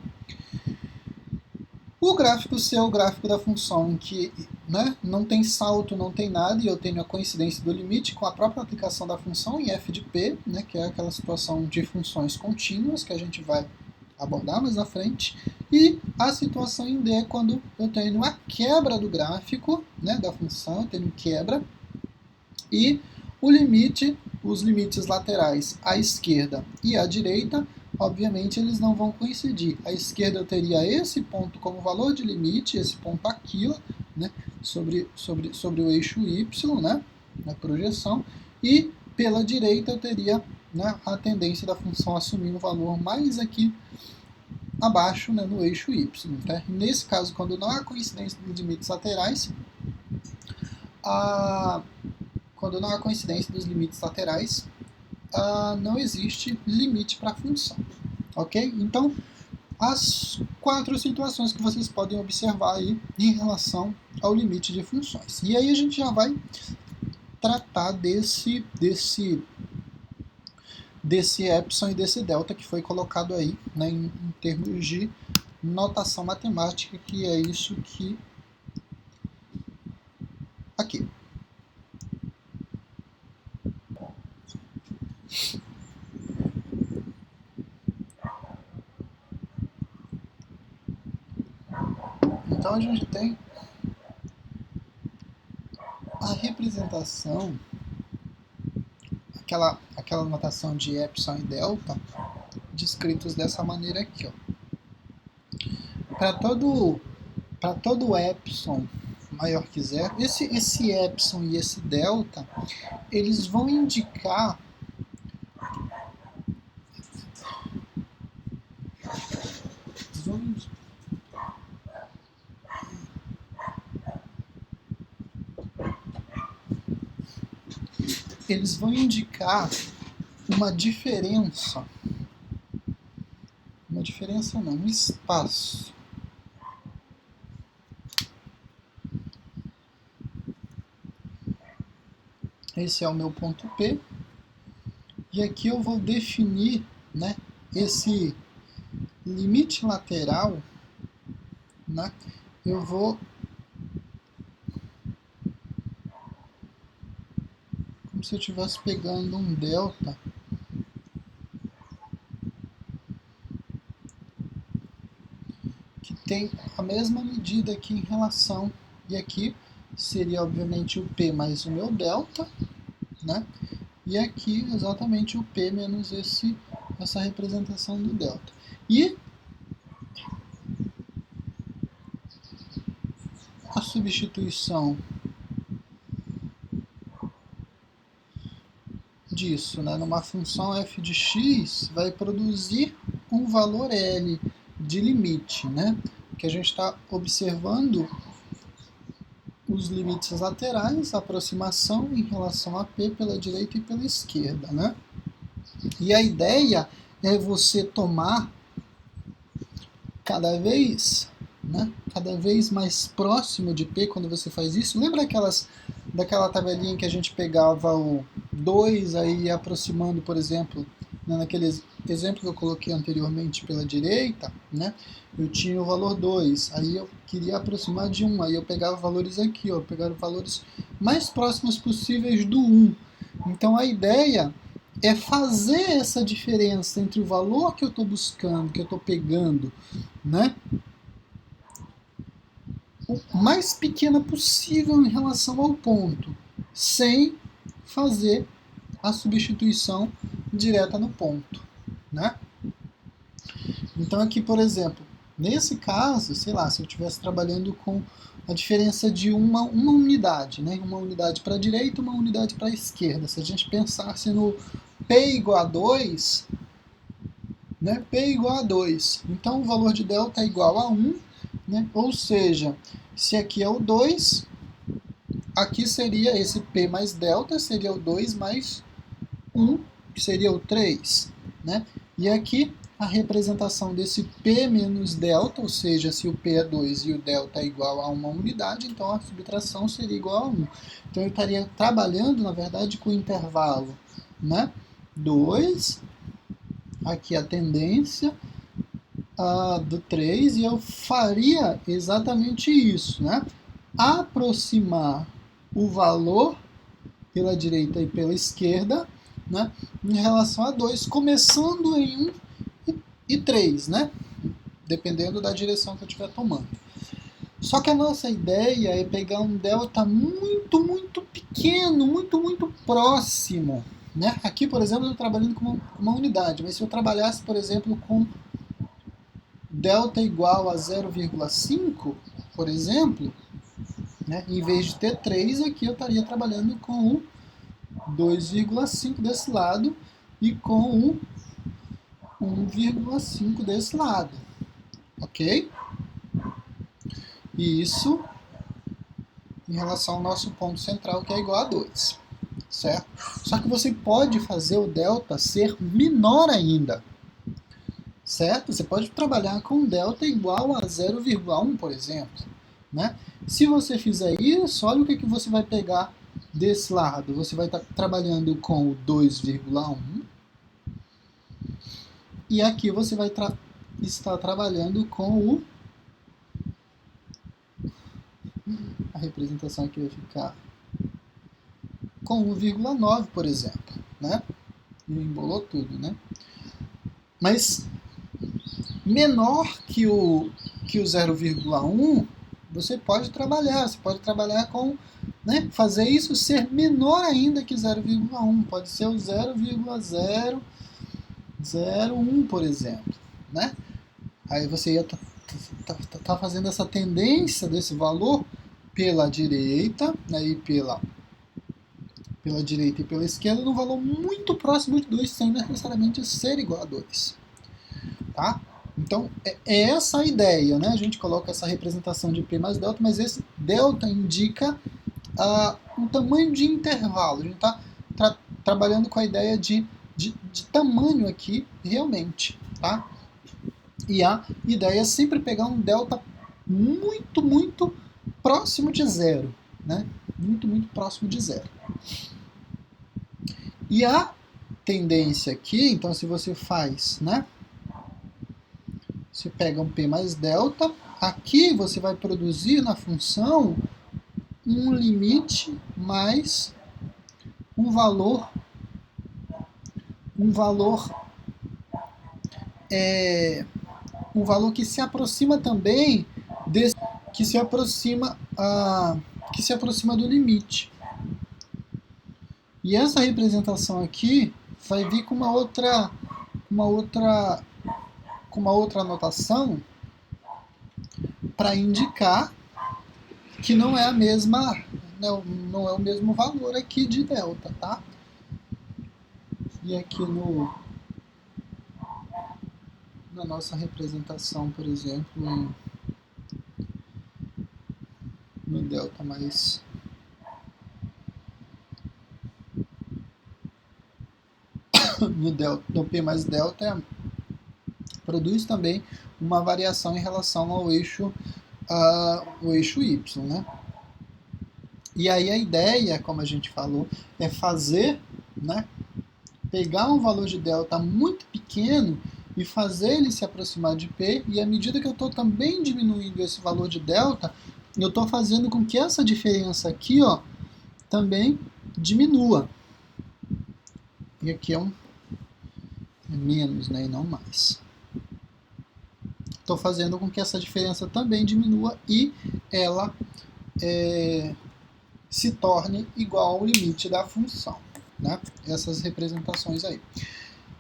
O gráfico C é o gráfico da função em que né, não tem salto, não tem nada, e eu tenho a coincidência do limite com a própria aplicação da função em f de p, né, que é aquela situação de funções contínuas que a gente vai abordar mais à frente, e a situação em D quando eu tenho a quebra do gráfico, né, da função, eu tenho quebra, e o limite, os limites laterais à esquerda e à direita, obviamente eles não vão coincidir. À esquerda eu teria esse ponto como valor de limite, esse ponto aqui, ó, né, sobre o eixo y, né, na projeção, e pela direita eu teria, né, a tendência da função assumindo o valor mais aqui abaixo, né, no eixo y. Tá? Nesse caso, quando não há coincidência dos limites laterais, não existe limite para a função. Ok? Então, as 4 situações que vocês podem observar aí em relação ao limite de funções. E aí a gente já vai tratar desse epsilon e desse delta que foi colocado aí, né, em termos de notação matemática, que é isso que aqui. Então a gente tem a representação, aquela notação de epsilon e delta, descritos dessa maneira aqui, ó. Para todo epsilon maior que zero, esse epsilon e esse delta, eles vão indicar uma diferença não, um espaço. Esse é o meu ponto P. E aqui eu vou definir, né, esse limite lateral, né, eu vou, como se eu estivesse pegando um delta, que tem a mesma medida aqui em relação, e aqui seria obviamente o P mais o meu delta, né, e aqui exatamente o P menos essa representação do delta. E a substituição disso, né, numa função f de x, vai produzir um valor L de limite, né, que a gente está observando os limites laterais, a aproximação em relação a P pela direita e pela esquerda, né? E a ideia é você tomar cada vez mais próximo de P quando você faz isso. Lembra daquela tabelinha que a gente pegava o 2, aí ia aproximando, por exemplo, né, naquele exemplo que eu coloquei anteriormente pela direita, né, eu tinha o valor 2, aí eu queria aproximar de 1, aí eu pegava valores aqui, ó, pegava valores mais próximos possíveis do 1. Então a ideia é fazer essa diferença entre o valor que eu estou buscando, que eu estou pegando, né, o mais pequena possível em relação ao ponto, sem fazer a substituição direta no ponto, né? Então aqui, por exemplo, nesse caso, sei lá, se eu estivesse trabalhando com a diferença de uma unidade, né? Uma unidade para a direita e uma unidade para a esquerda. Se a gente pensasse no P igual a 2, né? P igual a 2. Então o valor de delta é igual a 1, né? Ou seja, se aqui é o 2, aqui seria esse P mais delta, seria o 2 mais 1, que seria o 3, né? E aqui a representação desse P menos delta, ou seja, se o P é 2 e o delta é igual a uma unidade, então a subtração seria igual a 1. Então eu estaria trabalhando, na verdade, com o intervalo, né? 2, aqui a tendência do 3, e eu faria exatamente isso, né? aproximar o valor pela direita e pela esquerda, né, em relação a 2, começando em 1 e 3, né, dependendo da direção que eu estiver tomando. Só que a nossa ideia é pegar um delta muito, muito pequeno, muito, muito próximo. Né? Aqui, por exemplo, eu estou trabalhando com uma unidade, mas se eu trabalhasse, por exemplo, com delta igual a 0,5, por exemplo, né, em vez de ter 3, aqui eu estaria trabalhando com o 2,5 desse lado e com o 1,5 desse lado. Ok? E isso em relação ao nosso ponto central, que é igual a 2. Certo? Só que você pode fazer o delta ser menor ainda. Certo? Você pode trabalhar com delta igual a 0,1, por exemplo. Né? Se você fizer isso, olha o que você vai pegar desse lado. Você vai estar trabalhando com o 2,1 e aqui você vai estar trabalhando com o... A representação aqui vai ficar com 1,9, por exemplo. Né? E embolou tudo, né? Mas menor que o 0,1, você pode trabalhar com, né, fazer isso ser menor ainda que 0,1, pode ser o 0,001, por exemplo, né? Aí você ia tá fazendo essa tendência desse valor pela direita, né, e pela direita e pela esquerda, num valor muito próximo de 2, sem necessariamente ser igual a 2. Tá? Então, é essa a ideia, né? A gente coloca essa representação de P mais delta, mas esse delta indica um tamanho de intervalo. A gente está trabalhando com a ideia de tamanho aqui, realmente. Tá? E a ideia é sempre pegar um delta muito, muito próximo de zero. Né? Muito, muito próximo de zero. E a tendência aqui, então, se você faz, né? Você pega um P mais delta, aqui você vai produzir na função um limite mais um valor que se aproxima também desse, que se aproxima do limite. E essa representação aqui vai vir com uma outra anotação para indicar que não é a mesma, não é o mesmo valor aqui de delta, tá? E aqui na nossa representação, por exemplo, no delta mais no P mais delta produz também uma variação em relação ao eixo Y, né? E aí a ideia, como a gente falou, é fazer, né, pegar um valor de delta muito pequeno e fazer ele se aproximar de P, e à medida que eu estou também diminuindo esse valor de delta, eu estou fazendo com que essa diferença aqui, ó, também diminua. E aqui é menos, né, e não mais. Estou fazendo com que essa diferença também diminua e ela se torne igual ao limite da função. Né? Essas representações aí.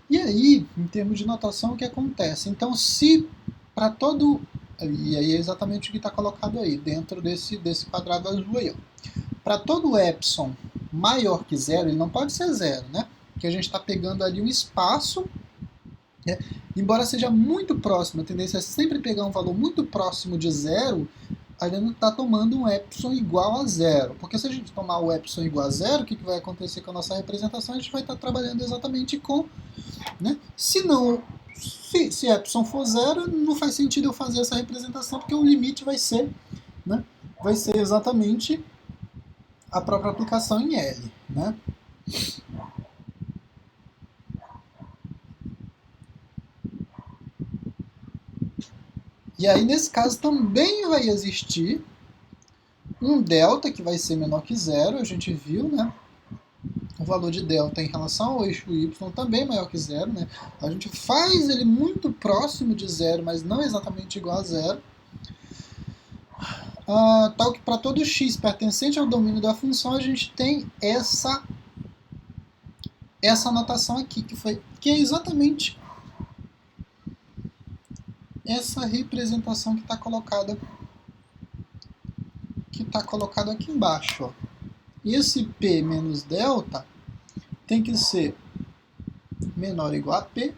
E aí, em termos de notação, o que acontece? Então, se para todo... E aí é exatamente o que está colocado aí, dentro desse quadrado azul aí. Para todo epsilon maior que zero, ele não pode ser zero, né? Porque a gente está pegando ali um espaço, né? Embora seja muito próximo, a tendência é sempre pegar um valor muito próximo de zero, a gente não está tomando um epsilon igual a zero. Porque se a gente tomar o epsilon igual a zero, o que vai acontecer com a nossa representação? A gente vai estar trabalhando exatamente com... Né? Se epsilon for zero, não faz sentido eu fazer essa representação, porque o limite vai ser, né, vai ser exatamente a própria aplicação em L. Né? E aí, nesse caso, também vai existir um delta que vai ser menor que zero, a gente viu, né? O valor de delta em relação ao eixo y também é maior que zero, né? A gente faz ele muito próximo de zero, mas não exatamente igual a zero. Tal que para todo x pertencente ao domínio da função, a gente tem essa anotação aqui, que é exatamente essa representação que está colocada aqui embaixo. Ó. Esse p menos delta tem que ser menor ou igual a p,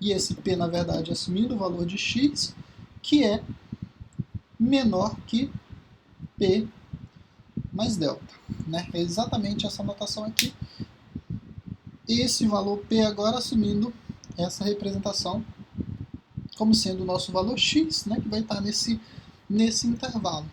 e esse p, na verdade, assumindo o valor de x, que é menor que p mais delta. Né? É exatamente essa anotação aqui. Esse valor p agora assumindo essa representação como sendo o nosso valor x, né, que vai estar nesse intervalo.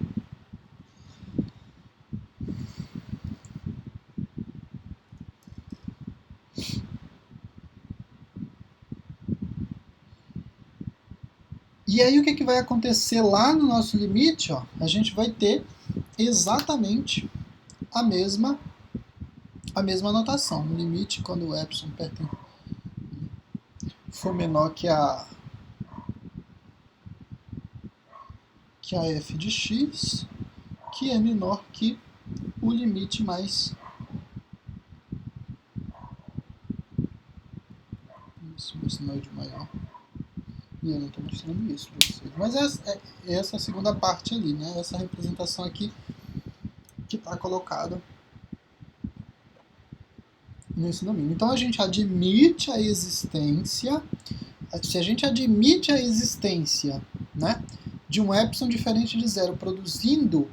E aí o que vai acontecer lá no nosso limite? Ó, a gente vai ter exatamente a mesma anotação. No limite, quando o epsilon for menor que a f de x, que é menor que o limite mais sinal de maior. E eu não estou mostrando isso para vocês. Mas essa é a segunda parte ali, né? Essa representação aqui que está colocada nesse domínio. Então a gente admite a existência, se a gente admite a existência, né, de um epsilon diferente de zero, produzindo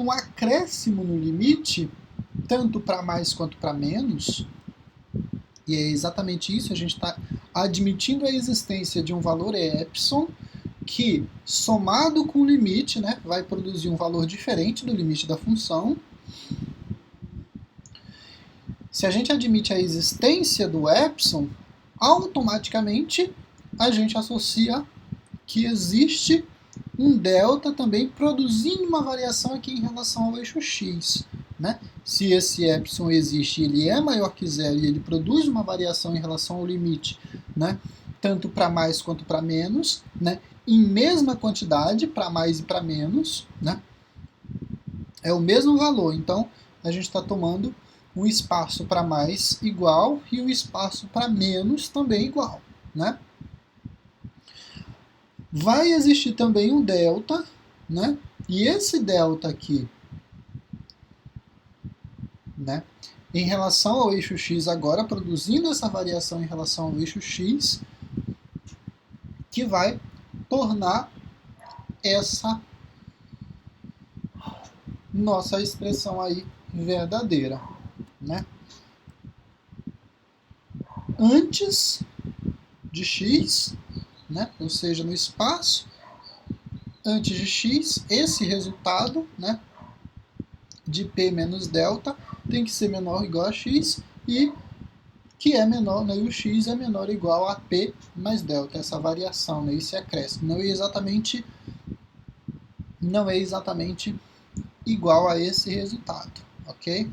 um acréscimo no limite, tanto para mais quanto para menos, e é exatamente isso, a gente está admitindo a existência de um valor epsilon que, somado com o limite, né, vai produzir um valor diferente do limite da função. Se a gente admite a existência do epsilon, automaticamente a gente associa que existe um delta também produzindo uma variação aqui em relação ao eixo x. Né? Se esse epsilon existe, ele é maior que zero e ele produz uma variação em relação ao limite, né? Tanto para mais quanto para menos, né? Em mesma quantidade, para mais e para menos, né? É o mesmo valor, então a gente está tomando um espaço para mais igual e um espaço para menos também igual. Né? Vai existir também um delta, né? E esse delta aqui, né, em relação ao eixo x agora, produzindo essa variação em relação ao eixo x, que vai tornar essa nossa expressão aí verdadeira. Né? Antes de x, né, ou seja, no espaço antes de x, esse resultado, né, de p menos delta tem que ser menor ou igual a x, e que é menor, né, e o x é menor ou igual a p mais delta, essa variação, né, esse acréscimo. Não é exatamente igual a esse resultado, ok?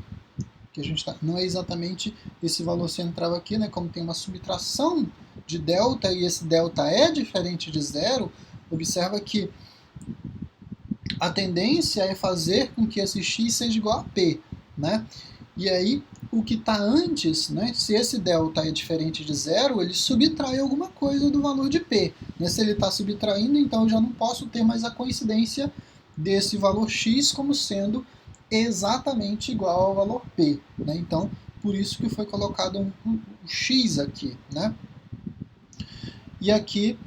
Que a gente não é exatamente esse valor central aqui, né, como tem uma subtração de delta e esse delta é diferente de zero, observa que a tendência é fazer com que esse x seja igual a p, né? E aí, o que está antes, né, se esse delta é diferente de zero, ele subtrai alguma coisa do valor de p. Né? Se ele está subtraindo, então eu já não posso ter mais a coincidência desse valor x como sendo exatamente igual ao valor p. Né? Então, por isso que foi colocado um x aqui. Né? E aqui,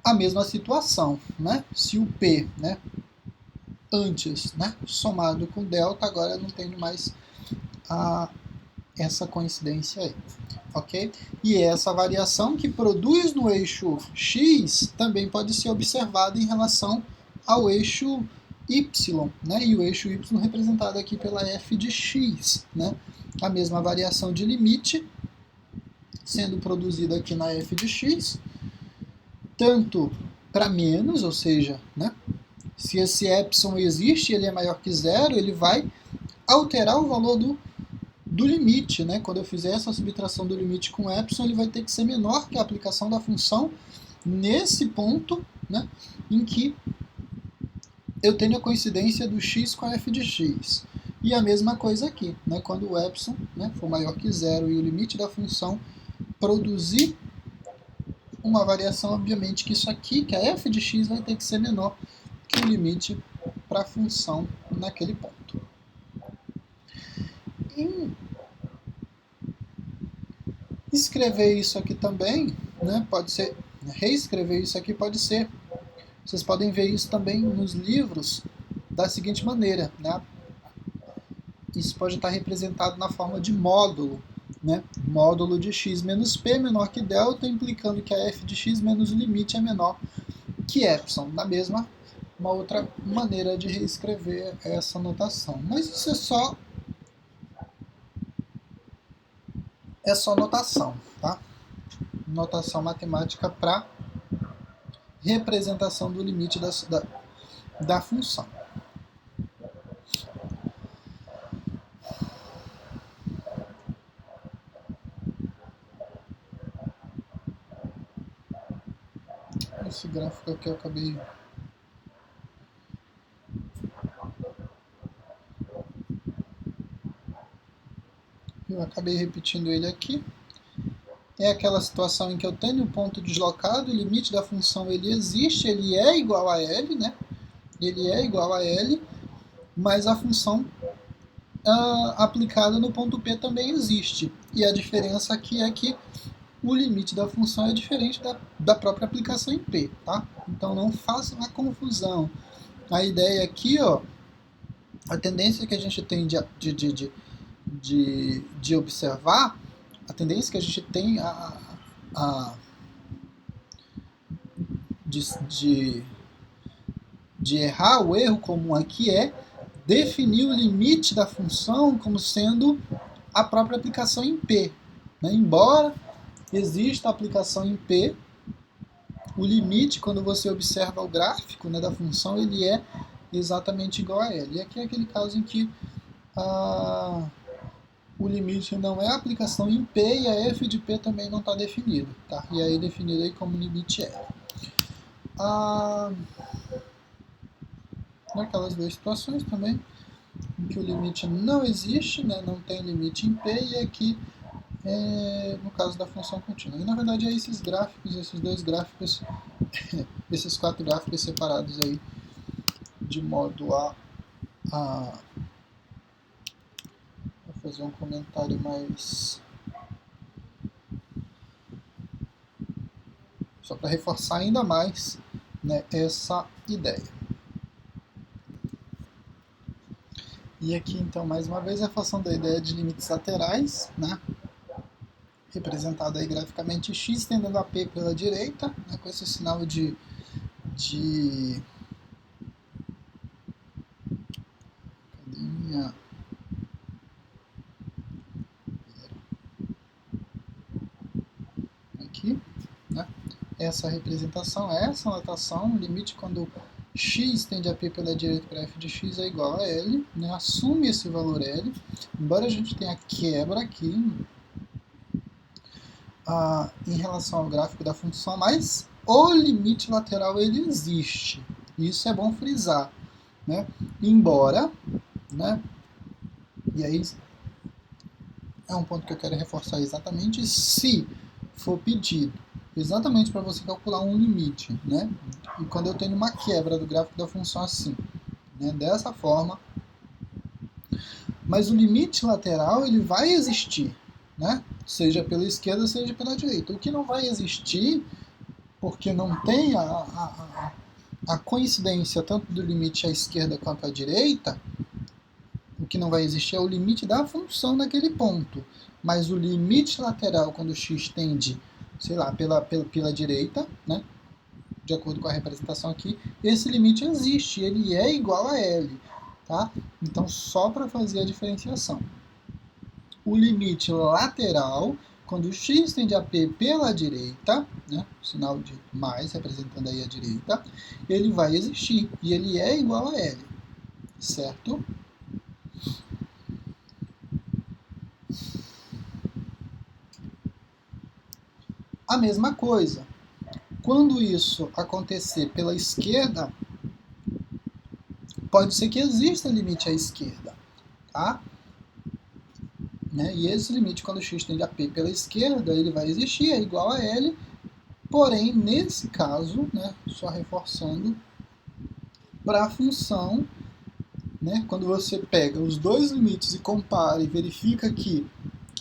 a mesma situação. Né? Se o p, né, antes, né, somado com delta, agora não tenho mais essa coincidência aí, ok? E essa variação que produz no eixo x também pode ser observada em relação ao eixo y, né? E o eixo y representado aqui pela f de x, né? A mesma variação de limite sendo produzida aqui na f de x, tanto para menos, ou seja, né, se esse epsilon existe e ele é maior que zero, ele vai alterar o valor do limite. Né? Quando eu fizer essa subtração do limite com epsilon, ele vai ter que ser menor que a aplicação da função nesse ponto, né, em que eu tenho a coincidência do x com a f de x. E a mesma coisa aqui, né, quando o epsilon, né, for maior que zero e o limite da função produzir uma variação, obviamente que isso aqui, que a f de x, vai ter que ser menor que o limite para a função naquele ponto. E escrever isso aqui também, né, pode ser, reescrever isso aqui pode ser, vocês podem ver isso também nos livros da seguinte maneira, né, isso pode estar representado na forma de módulo, né, módulo de x menos p menor que delta, implicando que a f de x menos o limite é menor que epsilon, da mesma uma outra maneira de reescrever essa notação. Mas isso é só notação, tá? Notação matemática para representação do limite da função. Esse gráfico aqui eu acabei repetindo ele aqui. É aquela situação em que eu tenho um ponto deslocado, o limite da função ele existe, ele é igual a L, né? Ele é igual a L, mas a função aplicada no ponto P também existe. E a diferença aqui é que o limite da função é diferente da própria aplicação em P, tá? Então não façam a confusão. A ideia aqui, ó, a tendência que a gente tem de observar, a tendência que a gente tem de errar, o erro comum aqui é definir o limite da função como sendo a própria aplicação em P. Né? Embora exista a aplicação em P, o limite, quando você observa o gráfico, né, da função, ele é exatamente igual a L. E aqui é aquele caso em que o limite não é a aplicação em P e a f de P também não está definido. Tá? E aí definido aí como limite L. Naquelas duas situações também, em que o limite não existe, né, não tem limite em P, e aqui no caso da função contínua. E na verdade é esses gráficos, esses dois gráficos, esses quatro gráficos separados aí, de modo a vou fazer um comentário mais só para reforçar ainda mais, né, essa ideia. E aqui então mais uma vez a função da ideia de limites laterais, né, representada aí graficamente x tendendo a P pela direita, né, com esse sinal de aqui, né? Essa representação, essa notação, o limite quando x tende a P pela direita para f de x é igual a L, né? Assume esse valor L, embora a gente tenha quebra aqui em relação ao gráfico da função, mas o limite lateral ele existe, isso é bom frisar, né? Embora, né? E aí é um ponto que eu quero reforçar exatamente, se for pedido exatamente para você calcular um limite, né? E quando eu tenho uma quebra do gráfico da função assim, né? Dessa forma, mas o limite lateral ele vai existir, né? Seja pela esquerda, seja pela direita. O que não vai existir, porque não tem a coincidência tanto do limite à esquerda quanto à direita, o que não vai existir é o limite da função naquele ponto. Mas o limite lateral, quando x tende, sei lá, pela direita, né, de acordo com a representação aqui, esse limite existe, ele é igual a L. Tá? Então, só para fazer a diferenciação. O limite lateral quando x tende a p pela direita, né, o sinal de mais representando aí a direita, ele vai existir, e ele é igual a L, certo? A mesma coisa, quando isso acontecer pela esquerda, pode ser que exista limite à esquerda, tá? Né? E esse limite, quando x tende a p pela esquerda, ele vai existir, é igual a L, porém, nesse caso, né, só reforçando, para a função, né, quando você pega os dois limites e compara e verifica que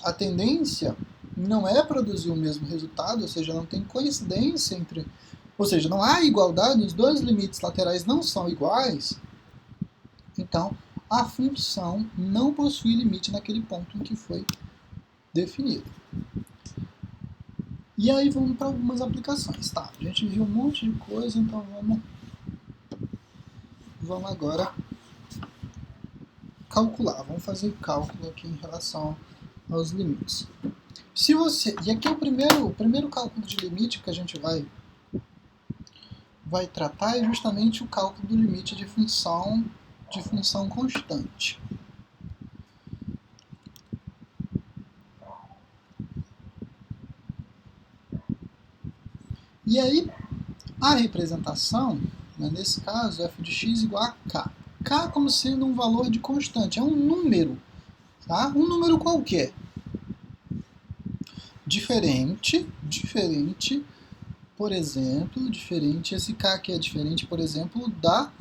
a tendência não é produzir o mesmo resultado, ou seja, não tem coincidência entre... Ou seja, não há igualdade, os dois limites laterais não são iguais, então a função não possui limite naquele ponto em que foi definido. E aí vamos para algumas aplicações. Tá, a gente viu um monte de coisa, então vamos agora calcular. Vamos fazer cálculo aqui em relação aos limites. Se você, e aqui é o primeiro cálculo de limite que a gente vai tratar é justamente o cálculo do limite de função constante. E aí, a representação, né, nesse caso, f de x igual a k. K como sendo um valor de constante, é um número, tá? Um número qualquer. Diferente, por exemplo, esse k aqui é diferente, por exemplo, da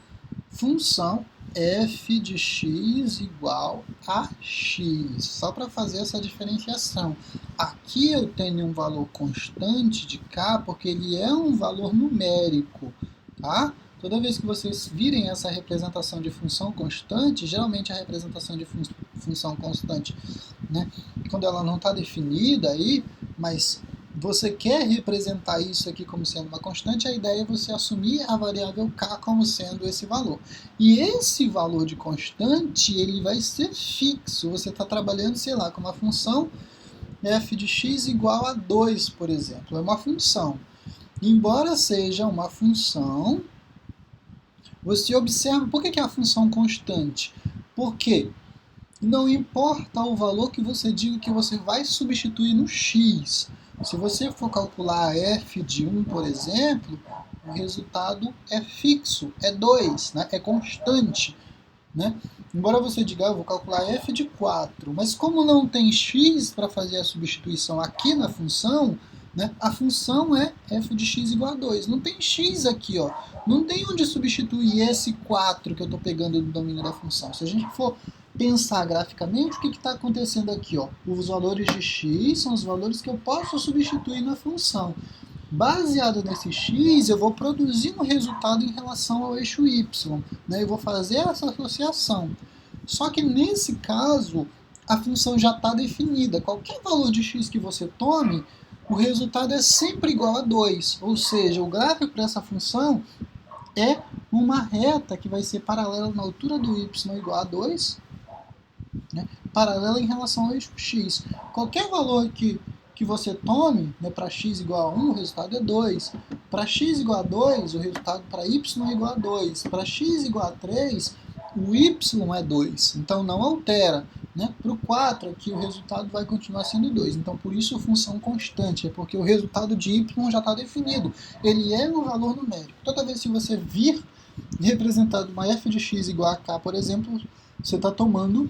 função f de x igual a x. Só para fazer essa diferenciação. Aqui eu tenho um valor constante de k, porque ele é um valor numérico, tá? Toda vez que vocês virem essa representação de função constante, geralmente a representação de função constante, né, quando ela não está definida aí, mas você quer representar isso aqui como sendo uma constante, a ideia é você assumir a variável k como sendo esse valor. E esse valor de constante, ele vai ser fixo. Você está trabalhando, sei lá, com uma função f de x igual a 2, por exemplo. É uma função. Embora seja uma função, você observa... Por que é a função constante? Porque não importa o valor que você diga que você vai substituir no x. Se você for calcular f de 1, por exemplo, o resultado é fixo, é 2, né? É constante. Né? Embora você diga, eu vou calcular f de 4, mas como não tem x para fazer a substituição aqui na função, né, a função é f de x igual a 2. Não tem x aqui, ó. Não tem onde substituir esse 4 que eu estou pegando do domínio da função. Se a gente for pensar graficamente, o que está acontecendo aqui? Ó? Os valores de x são os valores que eu posso substituir na função. Baseado nesse x, eu vou produzir um resultado em relação ao eixo y. Né? Eu vou fazer essa associação. Só que nesse caso, a função já está definida. Qualquer valor de x que você tome, o resultado é sempre igual a 2. Ou seja, o gráfico para essa função é uma reta que vai ser paralela na altura do y igual a 2, né, paralela em relação ao eixo x. Qualquer valor que você tome, né, para x igual a 1, o resultado é 2. Para x igual a 2, o resultado para y é igual a 2. Para x igual a 3, o y é 2. Então não altera. Né? Para o 4 aqui o resultado vai continuar sendo 2. Então por isso função constante, é porque o resultado de y já está definido. Ele é um valor numérico. Toda vez que você vir representado uma f de x igual a k, por exemplo, você está tomando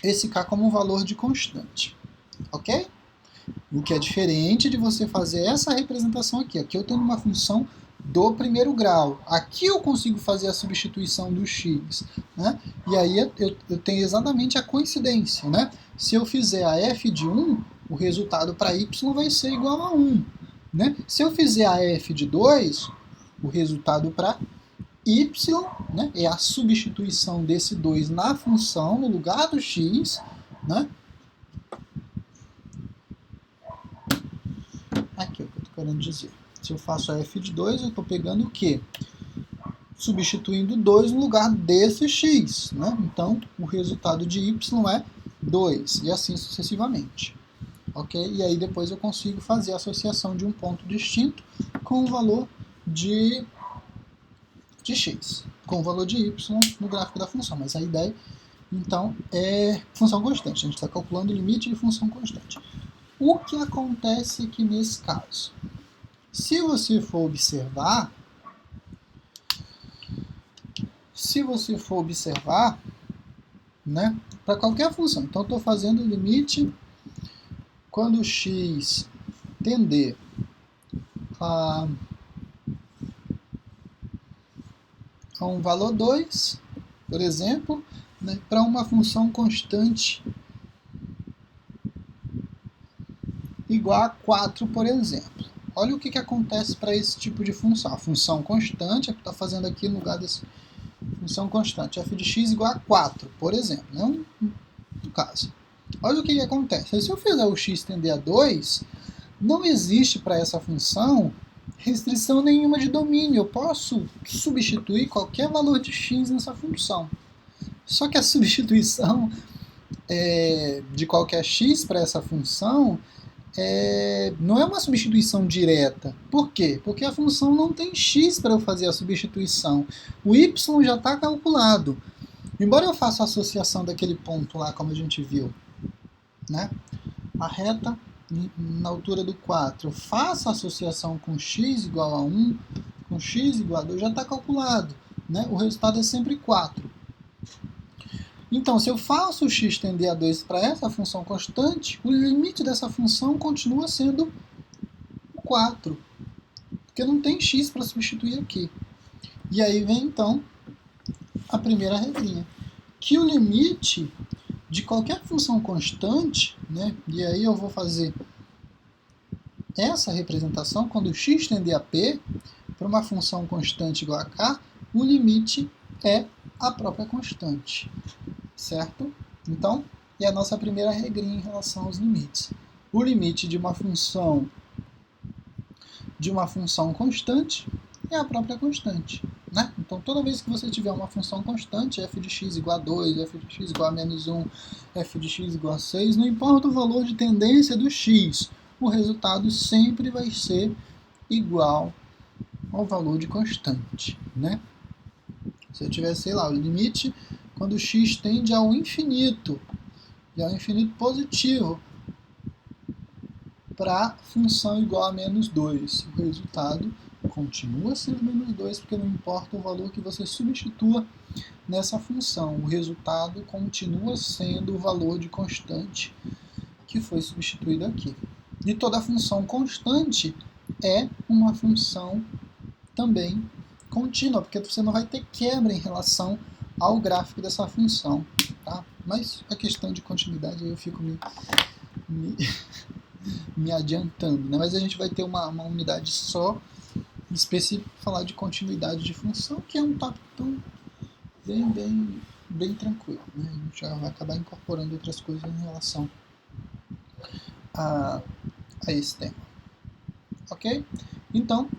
esse k como um valor de constante. Ok? O que é diferente de você fazer essa representação aqui. Aqui eu tenho uma função do primeiro grau. Aqui eu consigo fazer a substituição do x. Né? E aí eu tenho exatamente a coincidência. Né? Se eu fizer a f de 1, o resultado para y vai ser igual a 1. Né? Se eu fizer a f de 2, o resultado para y, né, é a substituição desse 2 na função, no lugar do x. Né? Aqui é o que eu estou querendo dizer. Se eu faço a f de 2, eu estou pegando o quê? Substituindo 2 no lugar desse x. Né? Então, o resultado de y é 2, e assim sucessivamente. ok? E aí depois eu consigo fazer a associação de um ponto distinto com o valor de x, com o valor de y no gráfico da função. Mas a ideia, então, é função constante. A gente está calculando o limite de função constante. O que acontece aqui nesse caso? Se você for observar, né, para qualquer função, então eu estou fazendo o limite quando x tender a um valor 2, por exemplo, né, para uma função constante igual a 4, por exemplo. Olha o que acontece para esse tipo de função. A função constante, é que está fazendo aqui no lugar desse função constante, f de x igual a 4, por exemplo, né, no caso. Olha o que acontece. Se eu fizer o x tender a 2, não existe para essa função restrição nenhuma de domínio. Eu posso substituir qualquer valor de x nessa função. Só que a substituição de qualquer x para essa função não é uma substituição direta. Por quê? Porque a função não tem x para eu fazer a substituição. O y já está calculado. Embora eu faça a associação daquele ponto lá, como a gente viu, né? A reta na altura do 4, faça a associação com x igual a 1, com x igual a 2, já está calculado, né? O resultado é sempre 4. Então, se eu faço o x tender a 2 para essa função constante, o limite dessa função continua sendo 4, porque não tem x para substituir aqui. E aí vem, então, a primeira regrinha, que o limite de qualquer função constante, né, e aí eu vou fazer essa representação, quando x tender a p, para uma função constante igual a k, o limite é a própria constante, certo? Então, é a nossa primeira regrinha em relação aos limites. O limite de uma função constante é a própria constante, né? Então, toda vez que você tiver uma função constante, f de x igual a 2, f de x igual a menos 1, f de x igual a 6, não importa o valor de tendência do x, o resultado sempre vai ser igual ao valor de constante, né? Se eu tiver, sei lá, o limite quando x tende ao infinito, e ao infinito positivo, para função igual a menos 2, o resultado continua sendo menos 2, porque não importa o valor que você substitua nessa função, o resultado continua sendo o valor de constante que foi substituído aqui. E toda função constante é uma função também contínua, porque você não vai ter quebra em relação ao gráfico dessa função, tá? Mas a questão de continuidade aí eu fico me adiantando, né? Mas a gente vai ter uma unidade só específica para falar de continuidade de função, que é um tópico bem tranquilo, né? A gente já vai acabar incorporando outras coisas em relação a esse tema, ok? Então,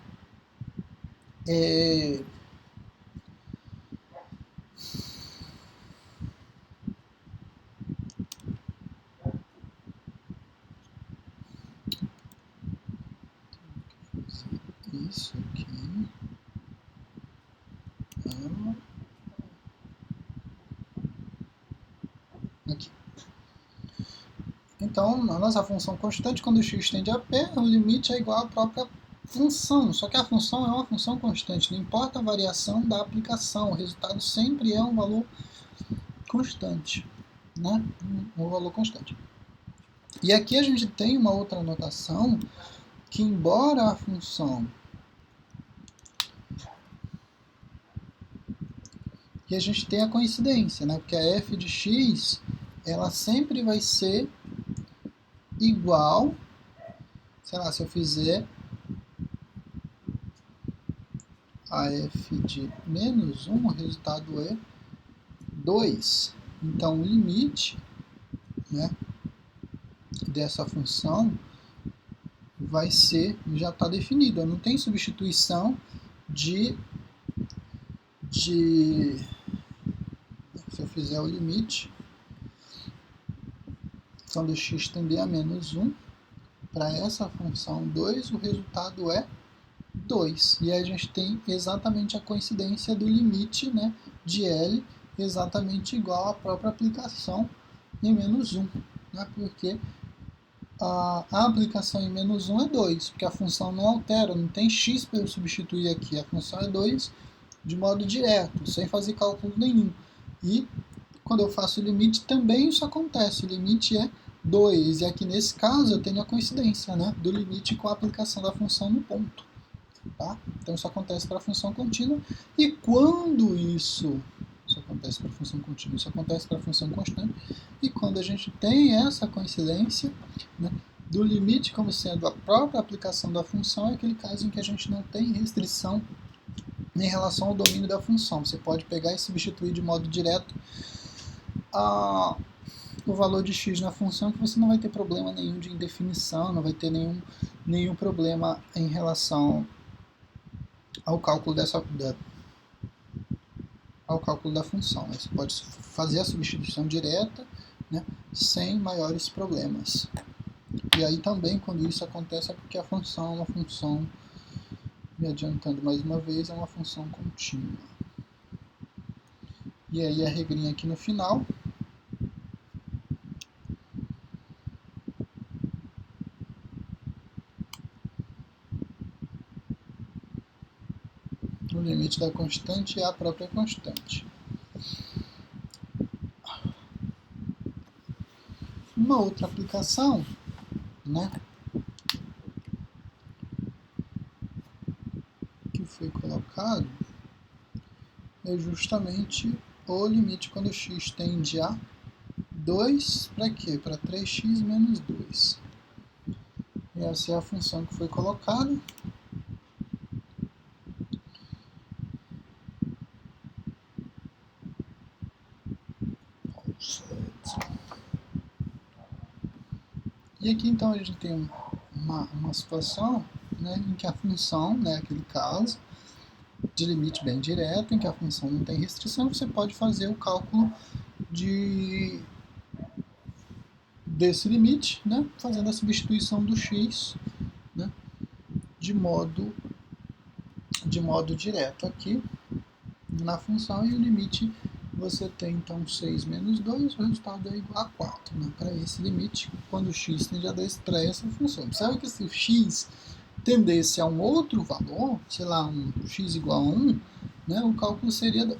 isso aqui aqui. Então, a nossa função constante, quando x tende a p, o limite é igual à própria função, só que a função é uma função constante, não importa a variação da aplicação, o resultado sempre é um valor constante, né? Um valor constante. E aqui a gente tem uma outra notação, que embora a função e a gente tem a coincidência, né? Porque a f de x, ela sempre vai ser igual, sei lá, se eu fizer a f de menos 1, o resultado é 2. Então, o limite, né, dessa função vai ser, já está definido, não tem substituição se eu fizer o limite, quando x tender a menos 1, para essa função 2, o resultado é 2. E aí a gente tem exatamente a coincidência do limite, né, de L exatamente igual à própria aplicação em menos 1. Né, porque a aplicação em menos 1 é 2, porque a função não altera, não tem x para eu substituir aqui. A função é 2 de modo direto, sem fazer cálculo nenhum. E quando eu faço o limite, também isso acontece. O limite é 2. E aqui nesse caso eu tenho a coincidência, né, do limite com a aplicação da função no ponto. Tá? Então isso acontece para a função contínua. E quando isso acontece para a função contínua, isso acontece para a função constante. E quando a gente tem essa coincidência, né, do limite como sendo a própria aplicação da função, é aquele caso em que a gente não tem restrição em relação ao domínio da função. Você pode pegar e substituir de modo direto o valor de x na função, que você não vai ter problema nenhum de indefinição, não vai ter nenhum problema em relação ao cálculo ao cálculo da função. Você pode fazer a substituição direta, né, sem maiores problemas. E aí também, quando isso acontece, é porque a função é uma função, me adiantando mais uma vez, é uma função contínua. E aí a regrinha aqui no final. O limite da constante é a própria constante. Uma outra aplicação, né, que foi colocado é justamente o limite quando x tende a 2 para quê? Para 3x menos 2. E essa é a função que foi colocada. E aqui então a gente tem uma situação, né, em que a função, né, aquele caso de limite bem direto, em que a função não tem restrição, você pode fazer o cálculo desse limite, né, fazendo a substituição do x, né, de modo direto aqui na função, e o limite você tem então 6 menos 2, o resultado é igual a 4, né, para esse limite, quando x tende a 2 para essa função. Observe que se o x tendesse a um outro valor, sei lá, um x igual a 1, né, o cálculo seria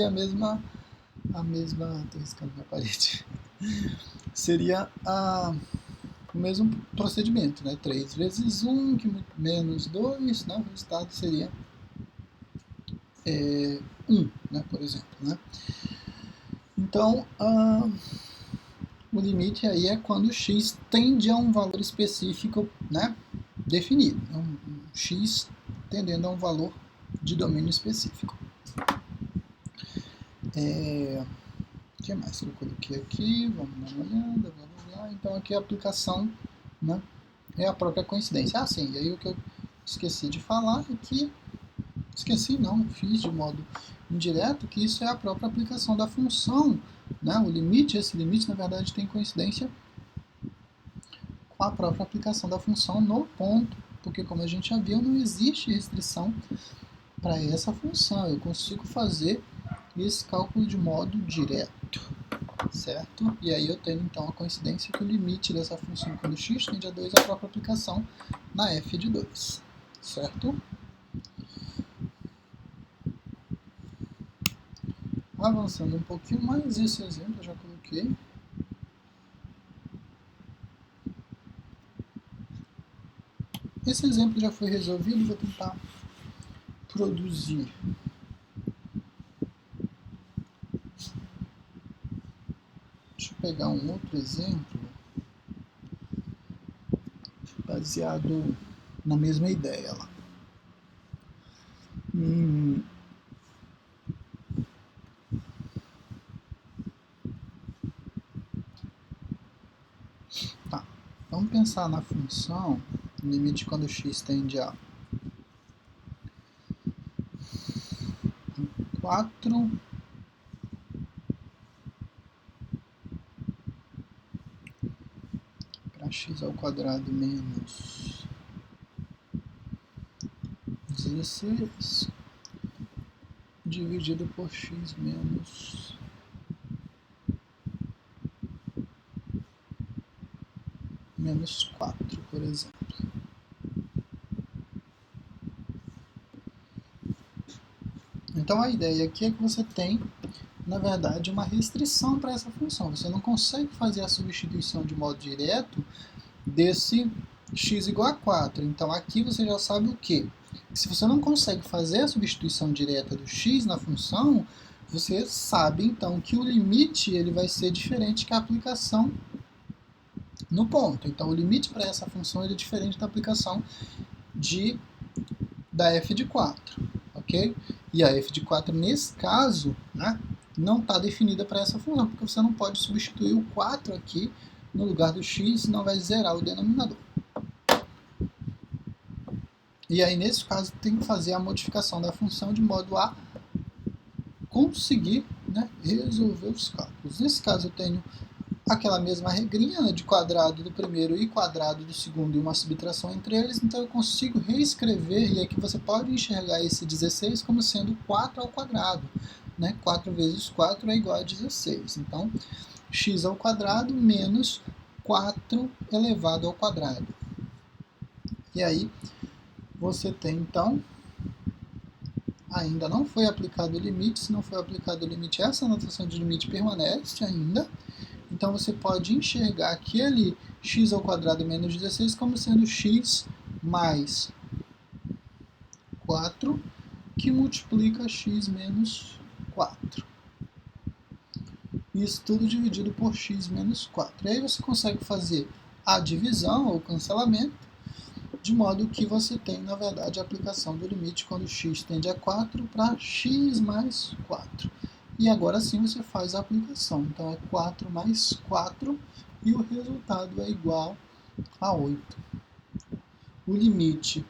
a mesma, estou riscando na parede, seria o mesmo procedimento, né, 3 vezes 1, que menos 2, né, o resultado seria 1, né, por exemplo. Né? Então, o limite aí é quando x tende a um valor específico, né, definido. Um x tendendo a um valor de domínio específico. O que mais que eu coloquei aqui? Vamos dar uma olhada. Vamos lá. Então, aqui a aplicação, né, é a própria coincidência. Ah, sim, e aí o que eu esqueci de falar é que fiz de modo indireto, que isso é a própria aplicação da função, né? O limite, esse limite, na verdade, tem coincidência com a própria aplicação da função no ponto, porque, como a gente já viu, não existe restrição para essa função. Eu consigo fazer esse cálculo de modo direto, certo? E aí eu tenho, então, a coincidência que o limite dessa função quando x tende a 2 é a própria aplicação na f de 2, certo? Avançando um pouquinho mais, esse exemplo eu já coloquei. Esse exemplo já foi resolvido, vou tentar produzir. Deixa eu pegar um outro exemplo baseado na mesma ideia lá. Tá. Vamos pensar na função limite quando x tende a 4 para x x ao quadrado menos 16 dividido por x menos 4, por exemplo. Então a ideia aqui é que você tem, na verdade, uma restrição para essa função. Você não consegue fazer a substituição de modo direto desse x igual a 4. Então aqui você já sabe o quê? Se você não consegue fazer a substituição direta do x na função, você sabe então que o limite ele vai ser diferente que a aplicação no ponto. Então o limite para essa função ele é diferente da aplicação da f de 4. Ok? E a f de 4 nesse caso, né, não está definida para essa função, porque você não pode substituir o 4 aqui no lugar do x, senão vai zerar o denominador. E aí, nesse caso, tem que fazer a modificação da função de modo a conseguir, né, resolver os cálculos. Nesse caso, eu tenho aquela mesma regrinha, né, de quadrado do primeiro e quadrado do segundo e uma subtração entre eles, então eu consigo reescrever, e aqui você pode enxergar esse 16 como sendo 4 ao quadrado. Né? 4 vezes 4 é igual a 16. Então, x ao quadrado menos 4 elevado ao quadrado. E aí, você tem, então, ainda não foi aplicado o limite. Se não foi aplicado o limite, essa notação de limite permanece ainda. Então, você pode enxergar aquele x ao quadrado menos 16 como sendo x mais 4, que multiplica x menos 4. Isso tudo dividido por x menos 4. E aí você consegue fazer a divisão ou cancelamento, de modo que você tem, na verdade, a aplicação do limite quando x tende a 4 para x mais 4. E agora sim você faz a aplicação. Então é 4 mais 4 e o resultado é igual a 8. O limite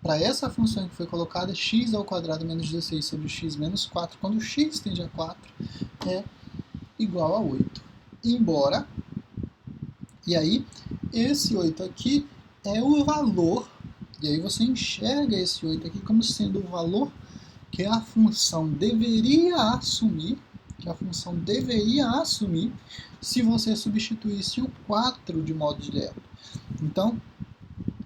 para essa função que foi colocada, x ao quadrado menos 16 sobre x menos 4, quando x tende a 4, é igual a 8. Embora, e aí, esse 8 aqui é o valor, e aí você enxerga esse 8 aqui como sendo o valor que a função deveria assumir, se você substituísse o 4 de modo direto. Então,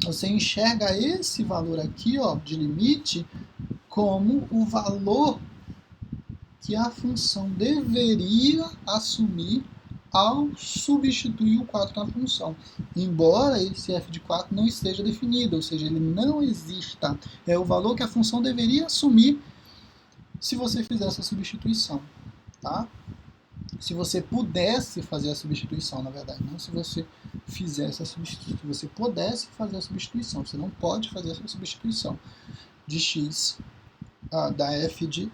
você enxerga esse valor aqui, ó, de limite, como o valor que a função deveria assumir ao substituir o 4 na função. Embora esse f de 4 não esteja definido, ou seja, ele não exista. É o valor que a função deveria assumir se você fizer essa substituição. Tá? Se você pudesse fazer a substituição, na verdade, não se você fizesse a substituição. Se você pudesse fazer a substituição, você não pode fazer essa substituição de x da f de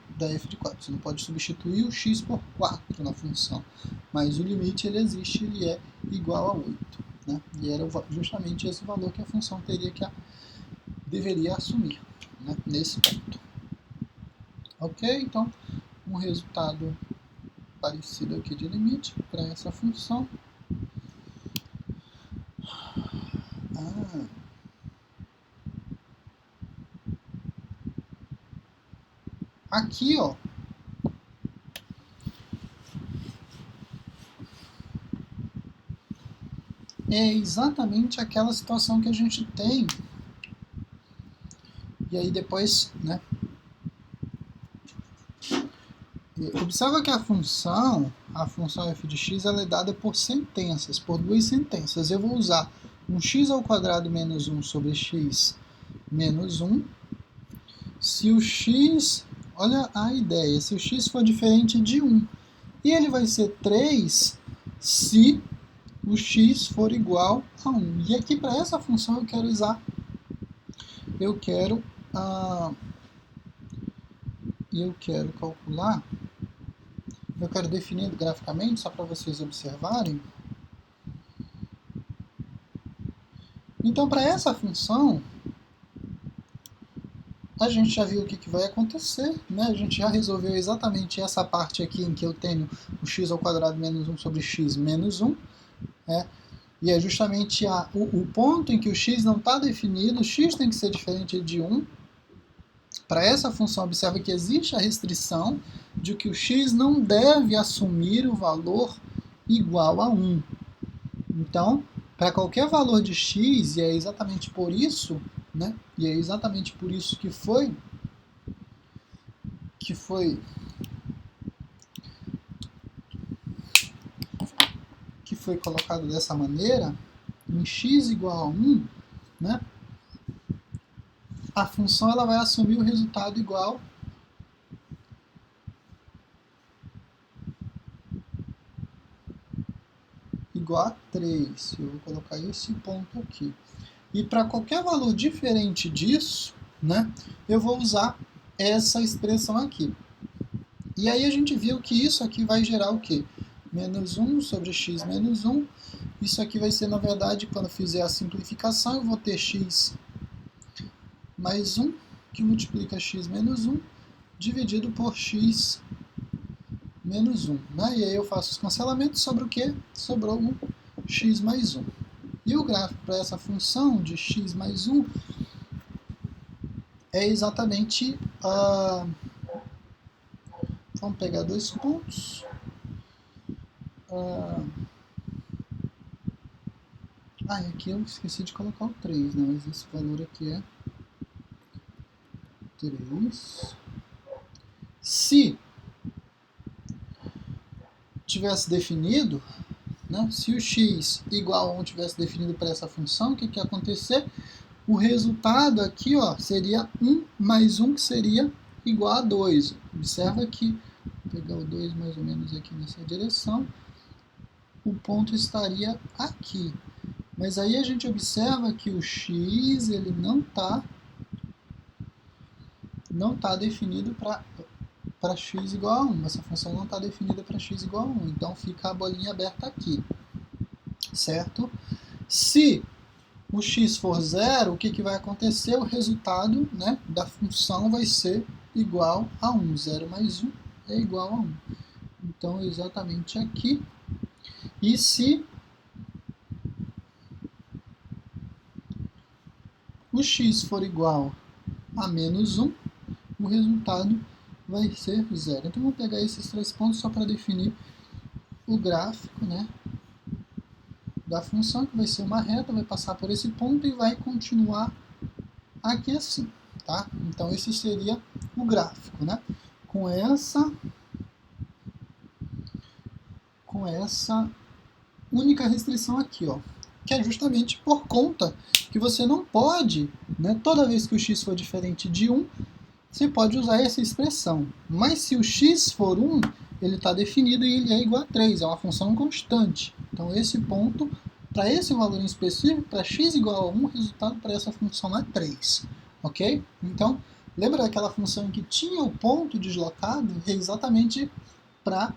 4. Você não pode substituir o x por 4 na função, mas o limite ele existe, ele é igual a 8. Né? E era justamente esse valor que a função deveria assumir, né? Nesse ponto. Ok? Então, um resultado parecido aqui de limite para essa função. Aqui, ó, é exatamente aquela situação que a gente tem. E aí depois, né? Observa que a função f de x, ela é dada por sentenças, por duas sentenças. Eu vou usar um x ao quadrado menos 1 sobre x menos 1. Se o x, olha a ideia, se o x for diferente de 1. E ele vai ser 3 se o x for igual a 1. E aqui para essa função eu quero calcular, eu quero definir graficamente, só para vocês observarem. Então, para essa função, a gente já viu o que vai acontecer, né? A gente já resolveu exatamente essa parte aqui em que eu tenho o x ao quadrado menos 1 sobre x menos 1, né? E é justamente o ponto em que o x não está definido, o x tem que ser diferente de 1. Para essa função, observa que existe a restrição de que o x não deve assumir o valor igual a 1. Então, para qualquer valor de x, e é exatamente por isso, né? E é exatamente por isso que foi colocado dessa maneira, em x igual a 1, né? A função ela vai assumir o resultado igual a 3. Eu vou colocar esse ponto aqui. E para qualquer valor diferente disso, né, eu vou usar essa expressão aqui. E aí a gente viu que isso aqui vai gerar o quê? Menos 1 sobre x menos 1. Isso aqui vai ser, na verdade, quando eu fizer a simplificação, eu vou ter x mais 1, que multiplica x menos 1, dividido por x menos 1. Né? E aí eu faço os cancelamentos, sobra o quê? Sobrou um x mais 1. E o gráfico para essa função de x mais 1 é exatamente... vamos pegar dois pontos. E aqui eu esqueci de colocar o 3, né? Mas esse valor aqui é 3. Se tivesse definido, né? Se o x igual a 1 tivesse definido para essa função, o que ia acontecer? O resultado aqui, ó, seria 1 mais 1, que seria igual a 2. Observa que, vou pegar o 2 mais ou menos aqui nessa direção, o ponto estaria aqui. Mas aí a gente observa que o x ele não tá definido para x igual a 1. Essa função não está definida para x igual a 1. Então fica a bolinha aberta aqui. Certo? Se o x for 0, o que vai acontecer? O resultado, né, da função vai ser igual a 1. 0 mais 1 é igual a 1. Então, exatamente aqui. E se o x for igual a menos 1, o resultado vai ser 0. Então, vamos pegar esses 3 pontos só para definir o gráfico, né, da função, que vai ser uma reta, vai passar por esse ponto e vai continuar aqui assim, tá? Então, esse seria o gráfico, né? Com essa única restrição aqui, ó, que é justamente por conta que você não pode, né, toda vez que o x for diferente de 1, você pode usar essa expressão. Mas se o x for 1, ele está definido e ele é igual a 3, é uma função constante. Então esse ponto, para esse valor em específico, para x igual a 1, o resultado para essa função é 3. Ok? Então, lembra daquela função que tinha o ponto deslocado? É exatamente para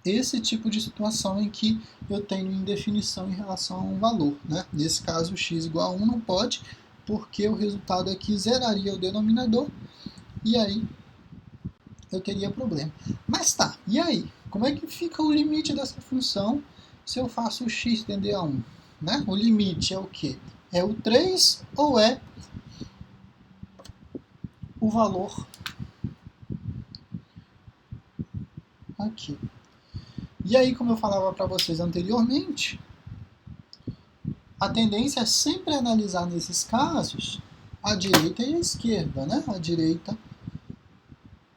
esse tipo de situação em que eu tenho indefinição em relação a um valor. Né? Nesse caso, x igual a 1 não pode, porque o resultado aqui zeraria o denominador, e aí eu teria problema. Mas tá, e aí? Como é que fica o limite dessa função se eu faço o x tender a 1? Né? O limite é o quê? É o 3 ou é o valor aqui? E aí, como eu falava para vocês anteriormente, a tendência é sempre analisar nesses casos a direita e a esquerda, né? A direita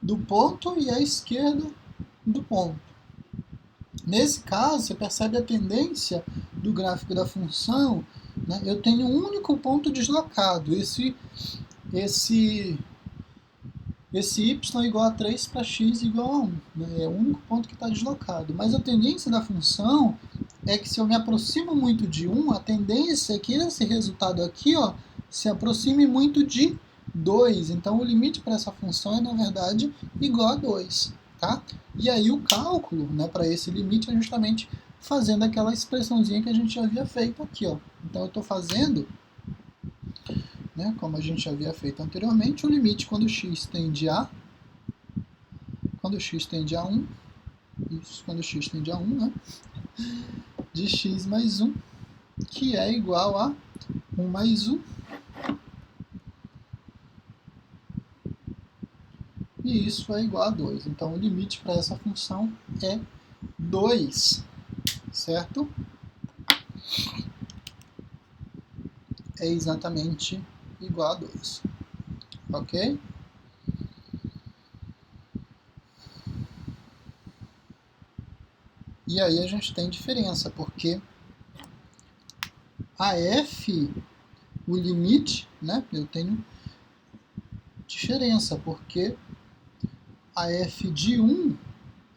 do ponto e a esquerda do ponto. Nesse caso, você percebe a tendência do gráfico da função, né? Eu tenho um único ponto deslocado, esse y igual a 3 para x igual a 1. Né? É o único ponto que está deslocado. Mas a tendência da função é que se eu me aproximo muito de 1, a tendência é que esse resultado aqui, ó, se aproxime muito de 2. Então o limite para essa função é, na verdade, igual a 2. Tá? E aí o cálculo, né, para esse limite é justamente fazendo aquela expressãozinha que a gente já havia feito aqui. Ó. Então eu estou fazendo, né, como a gente já havia feito anteriormente, o limite quando x tende a 1, isso, quando x tende a 1, né, de x mais 1 que é igual a 1 mais 1. E isso é igual a 2. Então, o limite para essa função é 2, certo? É exatamente igual a 2, ok? E aí a gente tem diferença, porque a f, o limite, né, eu tenho diferença, porque a f de 1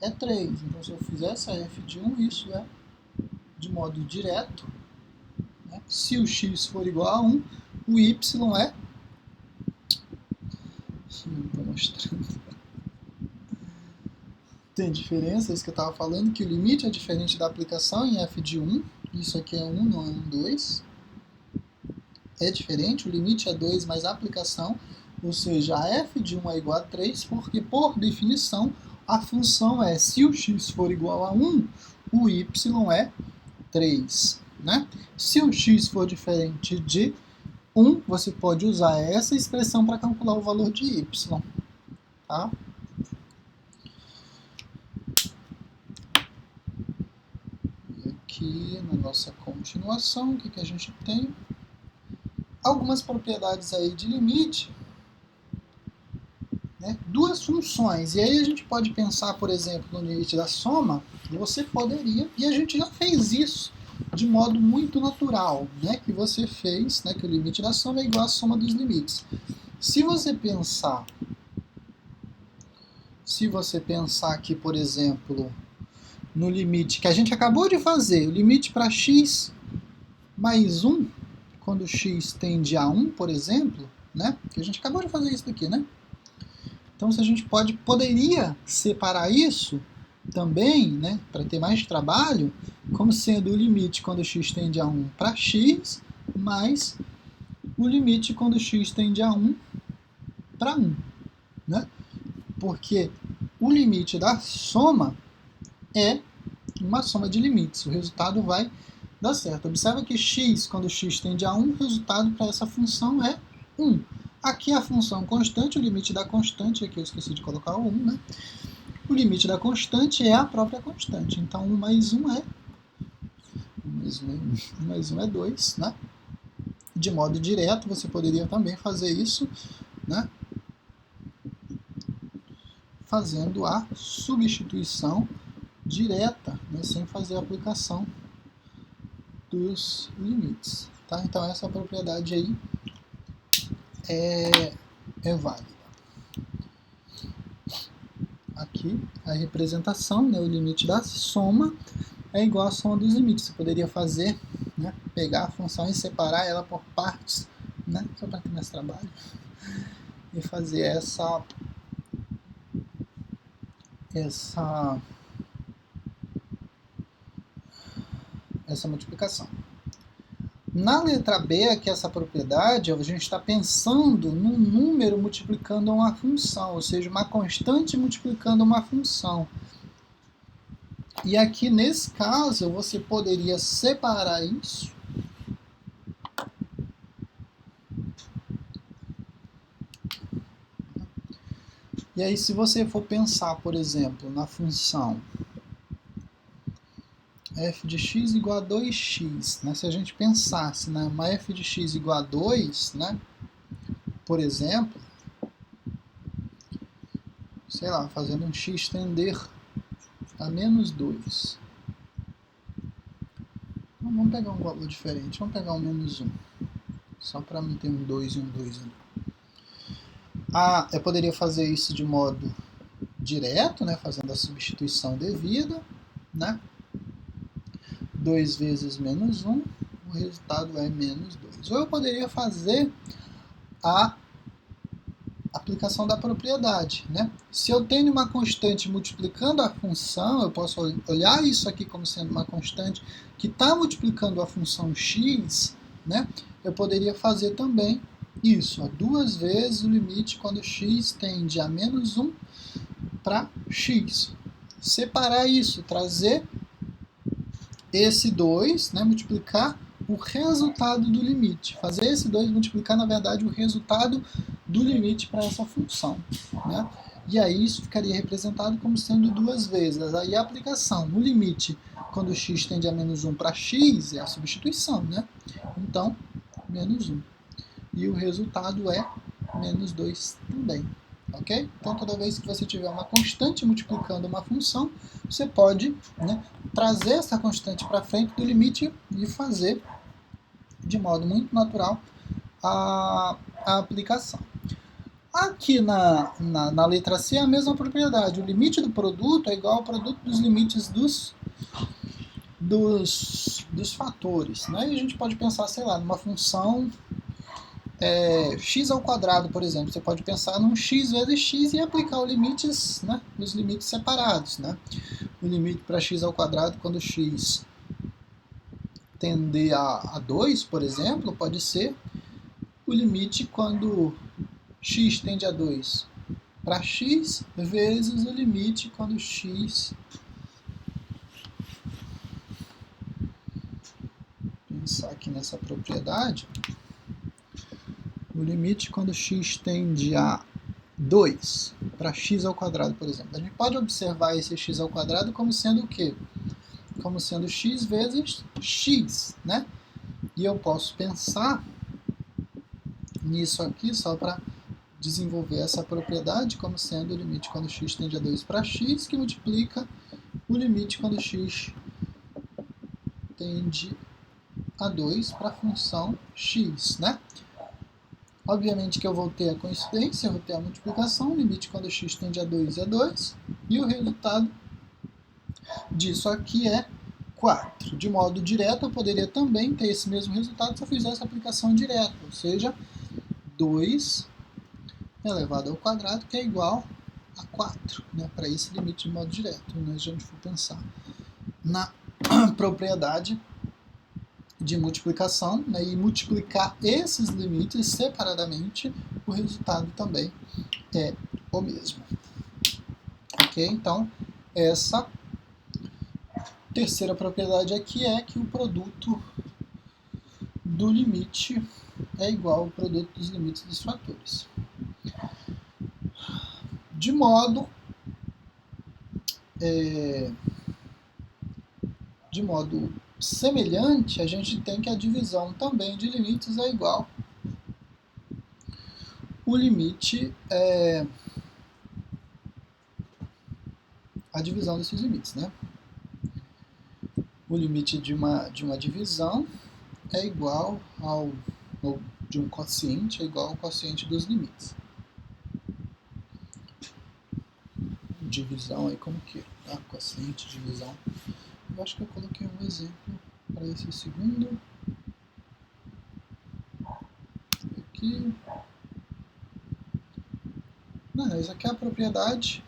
é 3. Então, se eu fizer essa f de 1, isso é de modo direto, né? Se o x for igual a 1, o y é... Estou mostrando. Tem diferença, é isso que eu estava falando, que o limite é diferente da aplicação em f de 1. Isso aqui é 1, não é 1, 2. É diferente, o limite é 2, mas a aplicação, ou seja, a f de 1 é igual a 3, porque, por definição, a função é, se o x for igual a 1, o y é 3. Né? Se o x for diferente de 1, você pode usar essa expressão para calcular o valor de y. Tá? Aqui na nossa continuação, o que a gente tem? Algumas propriedades aí de limite, né? Duas funções, e aí a gente pode pensar, por exemplo, no limite da soma, você poderia, e a gente já fez isso de modo muito natural, né? Que você fez, né? Que o limite da soma é igual à soma dos limites. Se você pensar aqui, por exemplo, no limite que a gente acabou de fazer, o limite para x mais 1, quando x tende a 1, por exemplo, né? Que a gente acabou de fazer isso daqui, né? Então, se a gente poderia separar isso também, né, para ter mais trabalho, como sendo o limite quando x tende a 1 para x, mais o limite quando x tende a 1 para 1. Né? Porque o limite da soma é uma soma de limites. O resultado vai dar certo. Observa que x, quando x tende a 1, o resultado para essa função é 1. Aqui a função constante, o limite da constante, aqui eu esqueci de colocar o 1, né? O limite da constante é a própria constante. Então, 1 mais 1 é... 1 mais 1 é 2, né? De modo direto, você poderia também fazer isso, né? Fazendo a substituição direta, né? Sem fazer a aplicação dos limites. Tá? Então, essa propriedade aí é válida. Aqui, a representação, né, o limite da soma é igual à soma dos limites. Você poderia fazer, né, pegar a função e separar ela por partes, né, só para ter mais trabalho, e fazer essa multiplicação. Na letra B, aqui essa propriedade, a gente está pensando num número multiplicando uma função, ou seja, uma constante multiplicando uma função. E aqui, nesse caso, você poderia separar isso e aí, se você for pensar, por exemplo, na função f de x igual a 2x, né? Se a gente pensasse numa f de x igual a 2, né? Por exemplo, sei lá, fazendo um x tender a menos 2. Então, vamos pegar um valor diferente, vamos pegar um menos 1, só para não ter um 2 e um 2 ali. Eu poderia fazer isso de modo direto, né? Fazendo a substituição devida, né? 2 vezes menos 1, o resultado é menos 2. Ou eu poderia fazer a aplicação da propriedade, né? Se eu tenho uma constante multiplicando a função, eu posso olhar isso aqui como sendo uma constante que está multiplicando a função x, né? Eu poderia fazer também isso, 2 vezes o limite quando x tende a menos 1 para x. Separar isso, trazer esse 2, né, multiplicar o resultado do limite. Fazer esse 2 multiplicar, na verdade, o resultado do limite para essa função, né? E aí isso ficaria representado como sendo duas vezes. Aí a aplicação, no limite, quando x tende a menos 1 para x, é a substituição, né? Então, menos 1. E o resultado é menos 2 também. Ok? Então, toda vez que você tiver uma constante multiplicando uma função, você pode, né, trazer essa constante para frente do limite e fazer de modo muito natural a aplicação. Aqui na letra C é a mesma propriedade. O limite do produto é igual ao produto dos limites dos fatores. Né? E a gente pode pensar, sei lá, numa função x ao quadrado, por exemplo. Você pode pensar num x vezes x e aplicar os limites, né, os limites separados. Né? O limite para x ao quadrado, quando x tender a 2, por exemplo, pode ser o limite quando x tende a 2 para x vezes o limite quando x... Pensar aqui nessa propriedade. O limite quando x tende a 2 para x ao quadrado, por exemplo. A gente pode observar esse x ao quadrado como sendo o quê? Como sendo x vezes x, né? E eu posso pensar nisso aqui, só para desenvolver essa propriedade, como sendo o limite quando x tende a 2 para x, que multiplica o limite quando x tende a 2 para a função x, né? Obviamente que eu vou ter a coincidência, eu vou ter a multiplicação, o limite quando x tende a 2 é 2, e o resultado disso aqui é 4. De modo direto, eu poderia também ter esse mesmo resultado se eu fizesse a aplicação direta, ou seja, 2 elevado ao quadrado, que é igual a 4, né, para esse limite de modo direto. Né, se a gente for pensar na propriedade de multiplicação, né, e multiplicar esses limites separadamente, o resultado também é o mesmo. Ok? Então, essa terceira propriedade aqui é que o produto do limite é igual ao produto dos limites dos fatores. De modo semelhante, a gente tem que a divisão também de limites é igual o limite, a divisão desses limites, né? O limite de uma divisão é igual ao, ou de um quociente, é igual ao quociente dos limites. Divisão aí como que, tá? Quociente, divisão. Eu acho que eu coloquei um exemplo para esse segundo. Aqui. Não, isso aqui é a propriedade.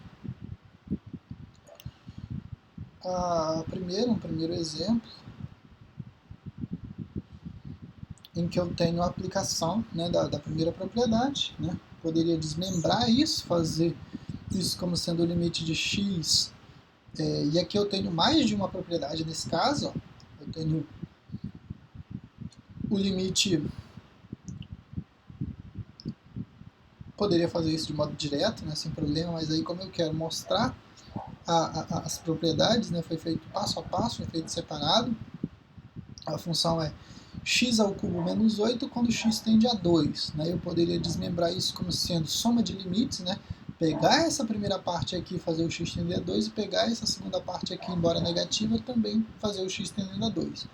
Um primeiro exemplo, em que eu tenho a aplicação, né, da primeira propriedade. Né? Poderia desmembrar isso, fazer isso como sendo o limite de x. E aqui eu tenho mais de uma propriedade nesse caso. Ó. Eu tenho o limite... Poderia fazer isso de modo direto, né, sem problema, mas aí como eu quero mostrar as propriedades, né, foi feito passo a passo, foi feito separado. A função é x ao cubo menos 8 quando x tende a 2. Né? Eu poderia desmembrar isso como sendo soma de limites, né? Pegar essa primeira parte aqui e fazer o x tender a 2 e pegar essa segunda parte aqui, embora negativa, também fazer o x tendendo a 2.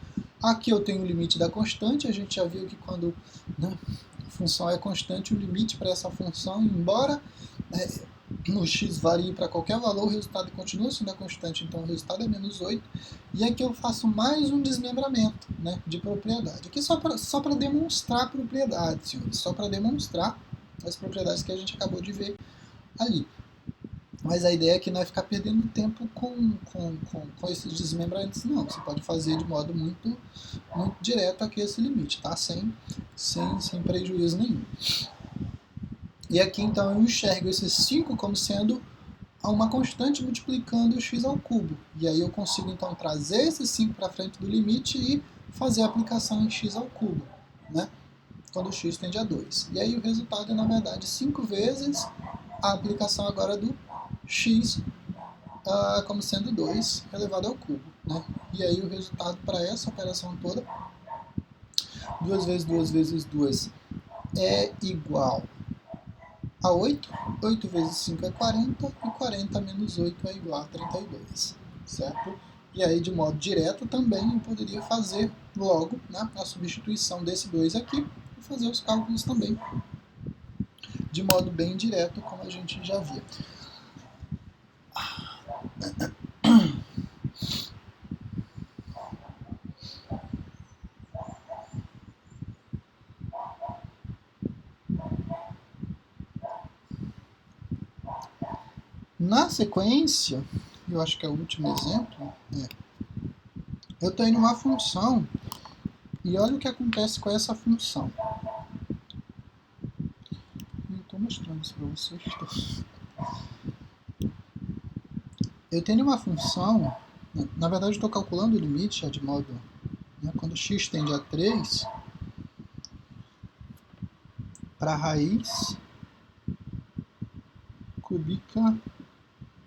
Aqui eu tenho o limite da constante, a gente já viu que quando, né, a função é constante, o limite para essa função, embora no x varie para qualquer valor, o resultado continua sendo a constante, então o resultado é menos 8. E aqui eu faço mais um desmembramento, né, de propriedade. Aqui só para demonstrar a propriedade, senhores, só para demonstrar as propriedades que a gente acabou de ver ali. Mas a ideia aqui não é ficar perdendo tempo com esses desmembramentos, não. Você pode fazer de modo muito direto aqui esse limite, tá? Sem prejuízo nenhum. E aqui, então, eu enxergo esses 5 como sendo uma constante multiplicando o x ao cubo. E aí eu consigo, então, trazer esses 5 para frente do limite e fazer a aplicação em x ao cubo, né? Quando x tende a 2. E aí o resultado é, na verdade, 5 vezes a aplicação agora do x como sendo 2 elevado ao cubo, né? E aí o resultado para essa operação toda, 2 vezes 2 vezes 2 é igual a 8. 8 vezes 5 é 40, e 40 menos 8 é igual a 32, certo? E aí, de modo direto, também eu poderia fazer logo, né, a substituição desse 2 aqui e fazer os cálculos também de modo bem direto, como a gente já via. Na sequência, eu acho que é o último exemplo, eu estou em uma função e olha o que acontece com essa função. Eu estou mostrando isso para vocês. Eu tenho uma função, na verdade estou calculando o limite de modo, né, quando x tende a 3, para raiz cúbica,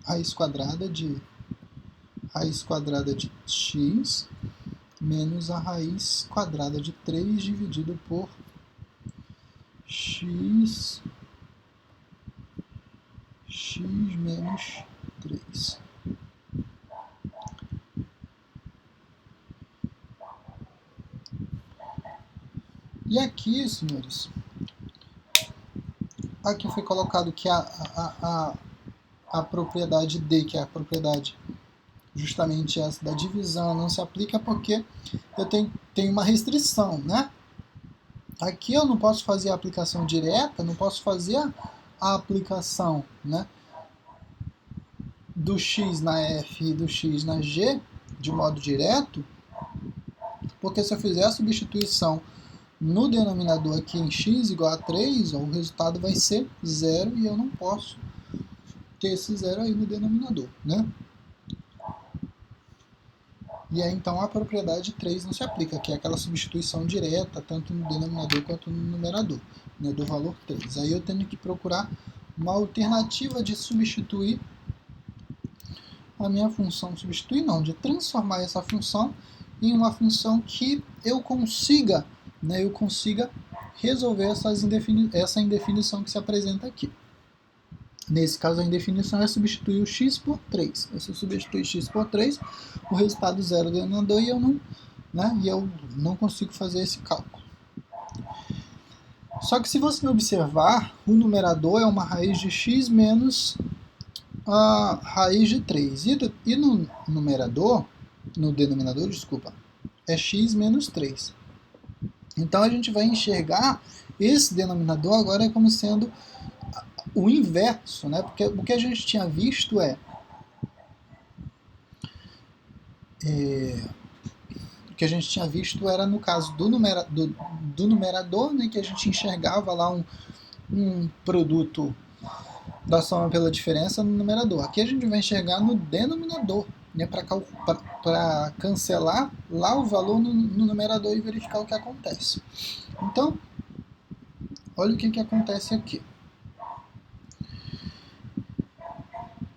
raiz quadrada de x menos a raiz quadrada de 3 dividido por x menos 3. E aqui, senhores, aqui foi colocado que a propriedade D, que é a propriedade justamente essa da divisão, não se aplica porque eu tenho uma restrição, né? Aqui eu não posso fazer a aplicação direta, não posso fazer a aplicação, né, do x na f e do x na g de modo direto, porque se eu fizer a substituição no denominador aqui em x igual a 3, o resultado vai ser 0 e eu não posso ter esse 0 aí no denominador, né? E aí então a propriedade 3 não se aplica, que é aquela substituição direta, tanto no denominador quanto no numerador, né, do valor 3. Aí eu tenho que procurar uma alternativa de substituir a minha função, substituir não, de transformar essa função em uma função que eu consiga, né, resolver essa indefinição que se apresenta aqui. Nesse caso, a indefinição é substituir o x por 3. Se eu substituir x por 3, o resultado 0 do denominador e eu não consigo fazer esse cálculo. Só que se você observar, o numerador é uma raiz de x menos a raiz de 3. E no denominador, é x menos 3. Então a gente vai enxergar esse denominador agora como sendo o inverso, né? Porque o que a gente tinha visto o que a gente tinha visto era no caso do numerador, né, que a gente enxergava lá um produto da soma pela diferença no numerador. Aqui a gente vai enxergar no denominador, né, para cancelar lá o valor no numerador e verificar o que acontece. Então, olha o que acontece aqui.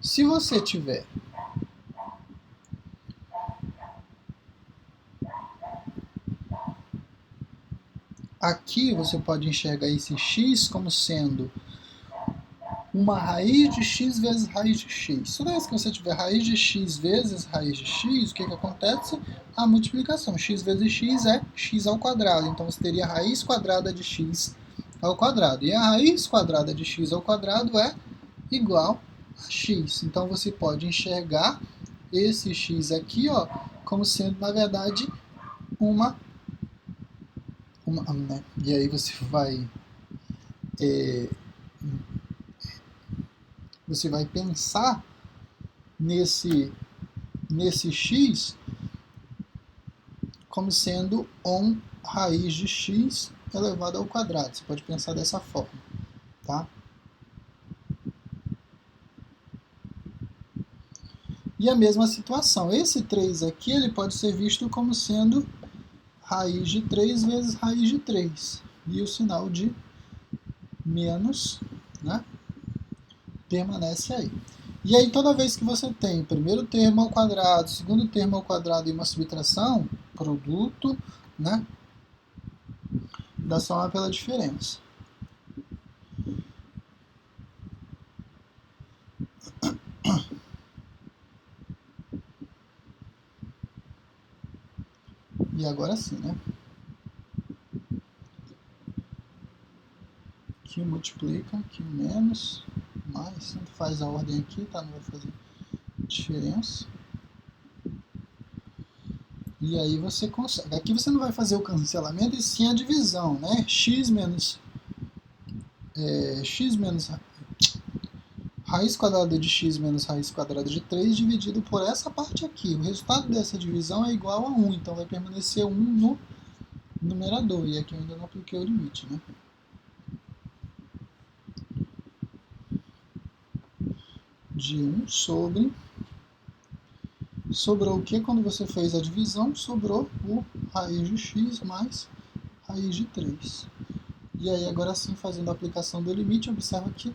Se você tiver aqui, você pode enxergar esse x como sendo uma raiz de x vezes raiz de x. Toda vez que você tiver raiz de x vezes raiz de x, o que acontece? A multiplicação. X vezes x é x ao quadrado. Então você teria a raiz quadrada de x ao quadrado. E a raiz quadrada de x ao quadrado é igual a x. Então você pode enxergar esse x aqui, ó, como sendo, na verdade, né? E aí você vai pensar nesse x como sendo raiz de x elevado ao quadrado. Você pode pensar dessa forma, tá? E a mesma situação. Esse 3 aqui ele pode ser visto como sendo raiz de 3 vezes raiz de 3. E o sinal de menos, né, permanece aí. E aí, toda vez que você tem primeiro termo ao quadrado, segundo termo ao quadrado e uma subtração, produto, né, da soma pela diferença. E agora sim, né? Aqui multiplica, aqui menos, mais, tanto faz a ordem aqui, tá? Não vai fazer diferença. E aí você consegue. Aqui você não vai fazer o cancelamento e sim a divisão, né? X menos raiz quadrada de x menos raiz quadrada de 3 dividido por essa parte aqui. O resultado dessa divisão é igual a 1, então vai permanecer 1 no numerador. E aqui eu ainda não apliquei o limite, né? De 1 sobre... Sobrou o que quando você fez a divisão? Sobrou o raiz de x mais raiz de 3. E aí, agora sim, fazendo a aplicação do limite, observa que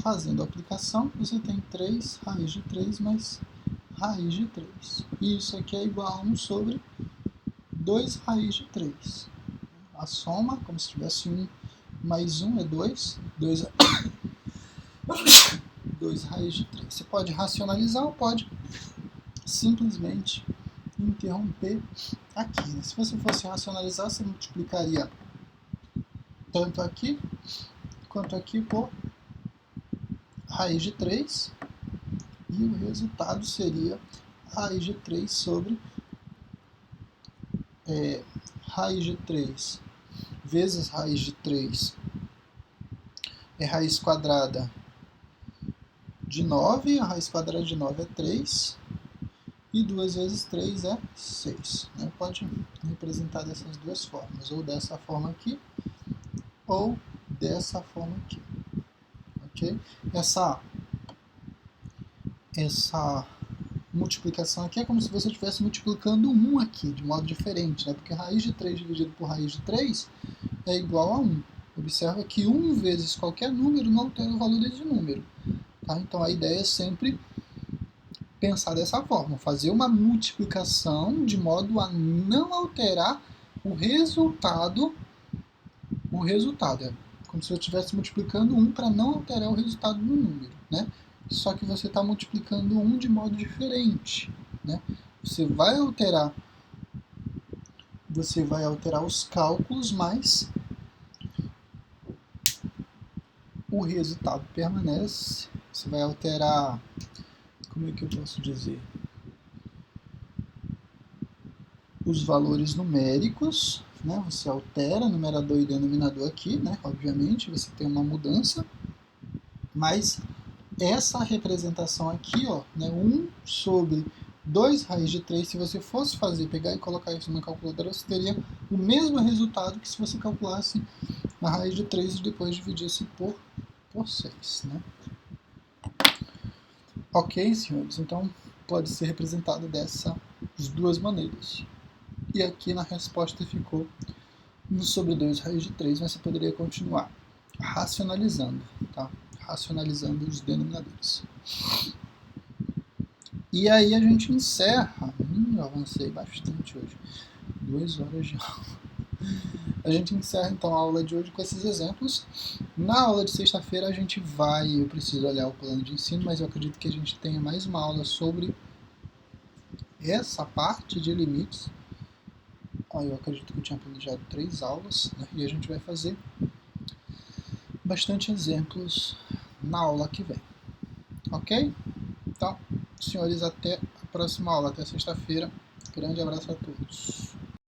fazendo a aplicação, você tem 3 raiz de 3 mais raiz de 3. E isso aqui é igual a 1 sobre 2 raiz de 3. A soma, como se tivesse 1 mais 1 é 2. 2 raiz de 3. Você pode racionalizar ou pode simplesmente interromper aqui. Né? Se você fosse racionalizar, você multiplicaria tanto aqui quanto aqui por raiz de 3. E o resultado seria raiz de 3 sobre raiz de 3 vezes raiz de 3 é raiz quadrada de 9, a raiz quadrada de 9 é 3, e 2 vezes 3 é 6. Né? Pode representar dessas duas formas, ou dessa forma aqui, ou dessa forma aqui. Ok? Essa multiplicação aqui é como se você estivesse multiplicando 1 aqui, de modo diferente, né? Porque raiz de 3 dividido por raiz de 3 é igual a 1. Observa que 1 vezes qualquer número não altera o valor desse número. Tá? Então a ideia é sempre pensar dessa forma, fazer uma multiplicação de modo a não alterar o resultado. O resultado é como se eu estivesse multiplicando 1 para não alterar o resultado do número, né? Só que você está multiplicando 1 de modo diferente, né? Você vai alterar os cálculos, mas o resultado permanece. Você vai alterar, como é que eu posso dizer? Os valores numéricos, né? Você altera numerador e denominador aqui, né? Obviamente, você tem uma mudança, mas essa representação aqui, ó, né? 1 sobre 2 raiz de 3, se você fosse pegar e colocar isso na calculadora, você teria o mesmo resultado que se você calculasse a raiz de 3 e depois dividisse por 6, né? Ok, senhores? Então, pode ser representado dessas duas maneiras. E aqui na resposta ficou 1 sobre 2 raiz de 3, mas você poderia continuar racionalizando, tá? Racionalizando os denominadores. E aí a gente encerra. Eu avancei bastante hoje. 2 horas de aula. A gente encerra então a aula de hoje com esses exemplos. Na aula de sexta-feira eu preciso olhar o plano de ensino, mas eu acredito que a gente tenha mais uma aula sobre essa parte de limites. Eu acredito que eu tinha planejado 3 aulas, né? E a gente vai fazer bastante exemplos na aula que vem. Ok? Então, senhores, até a próxima aula, até sexta-feira. Grande abraço a todos.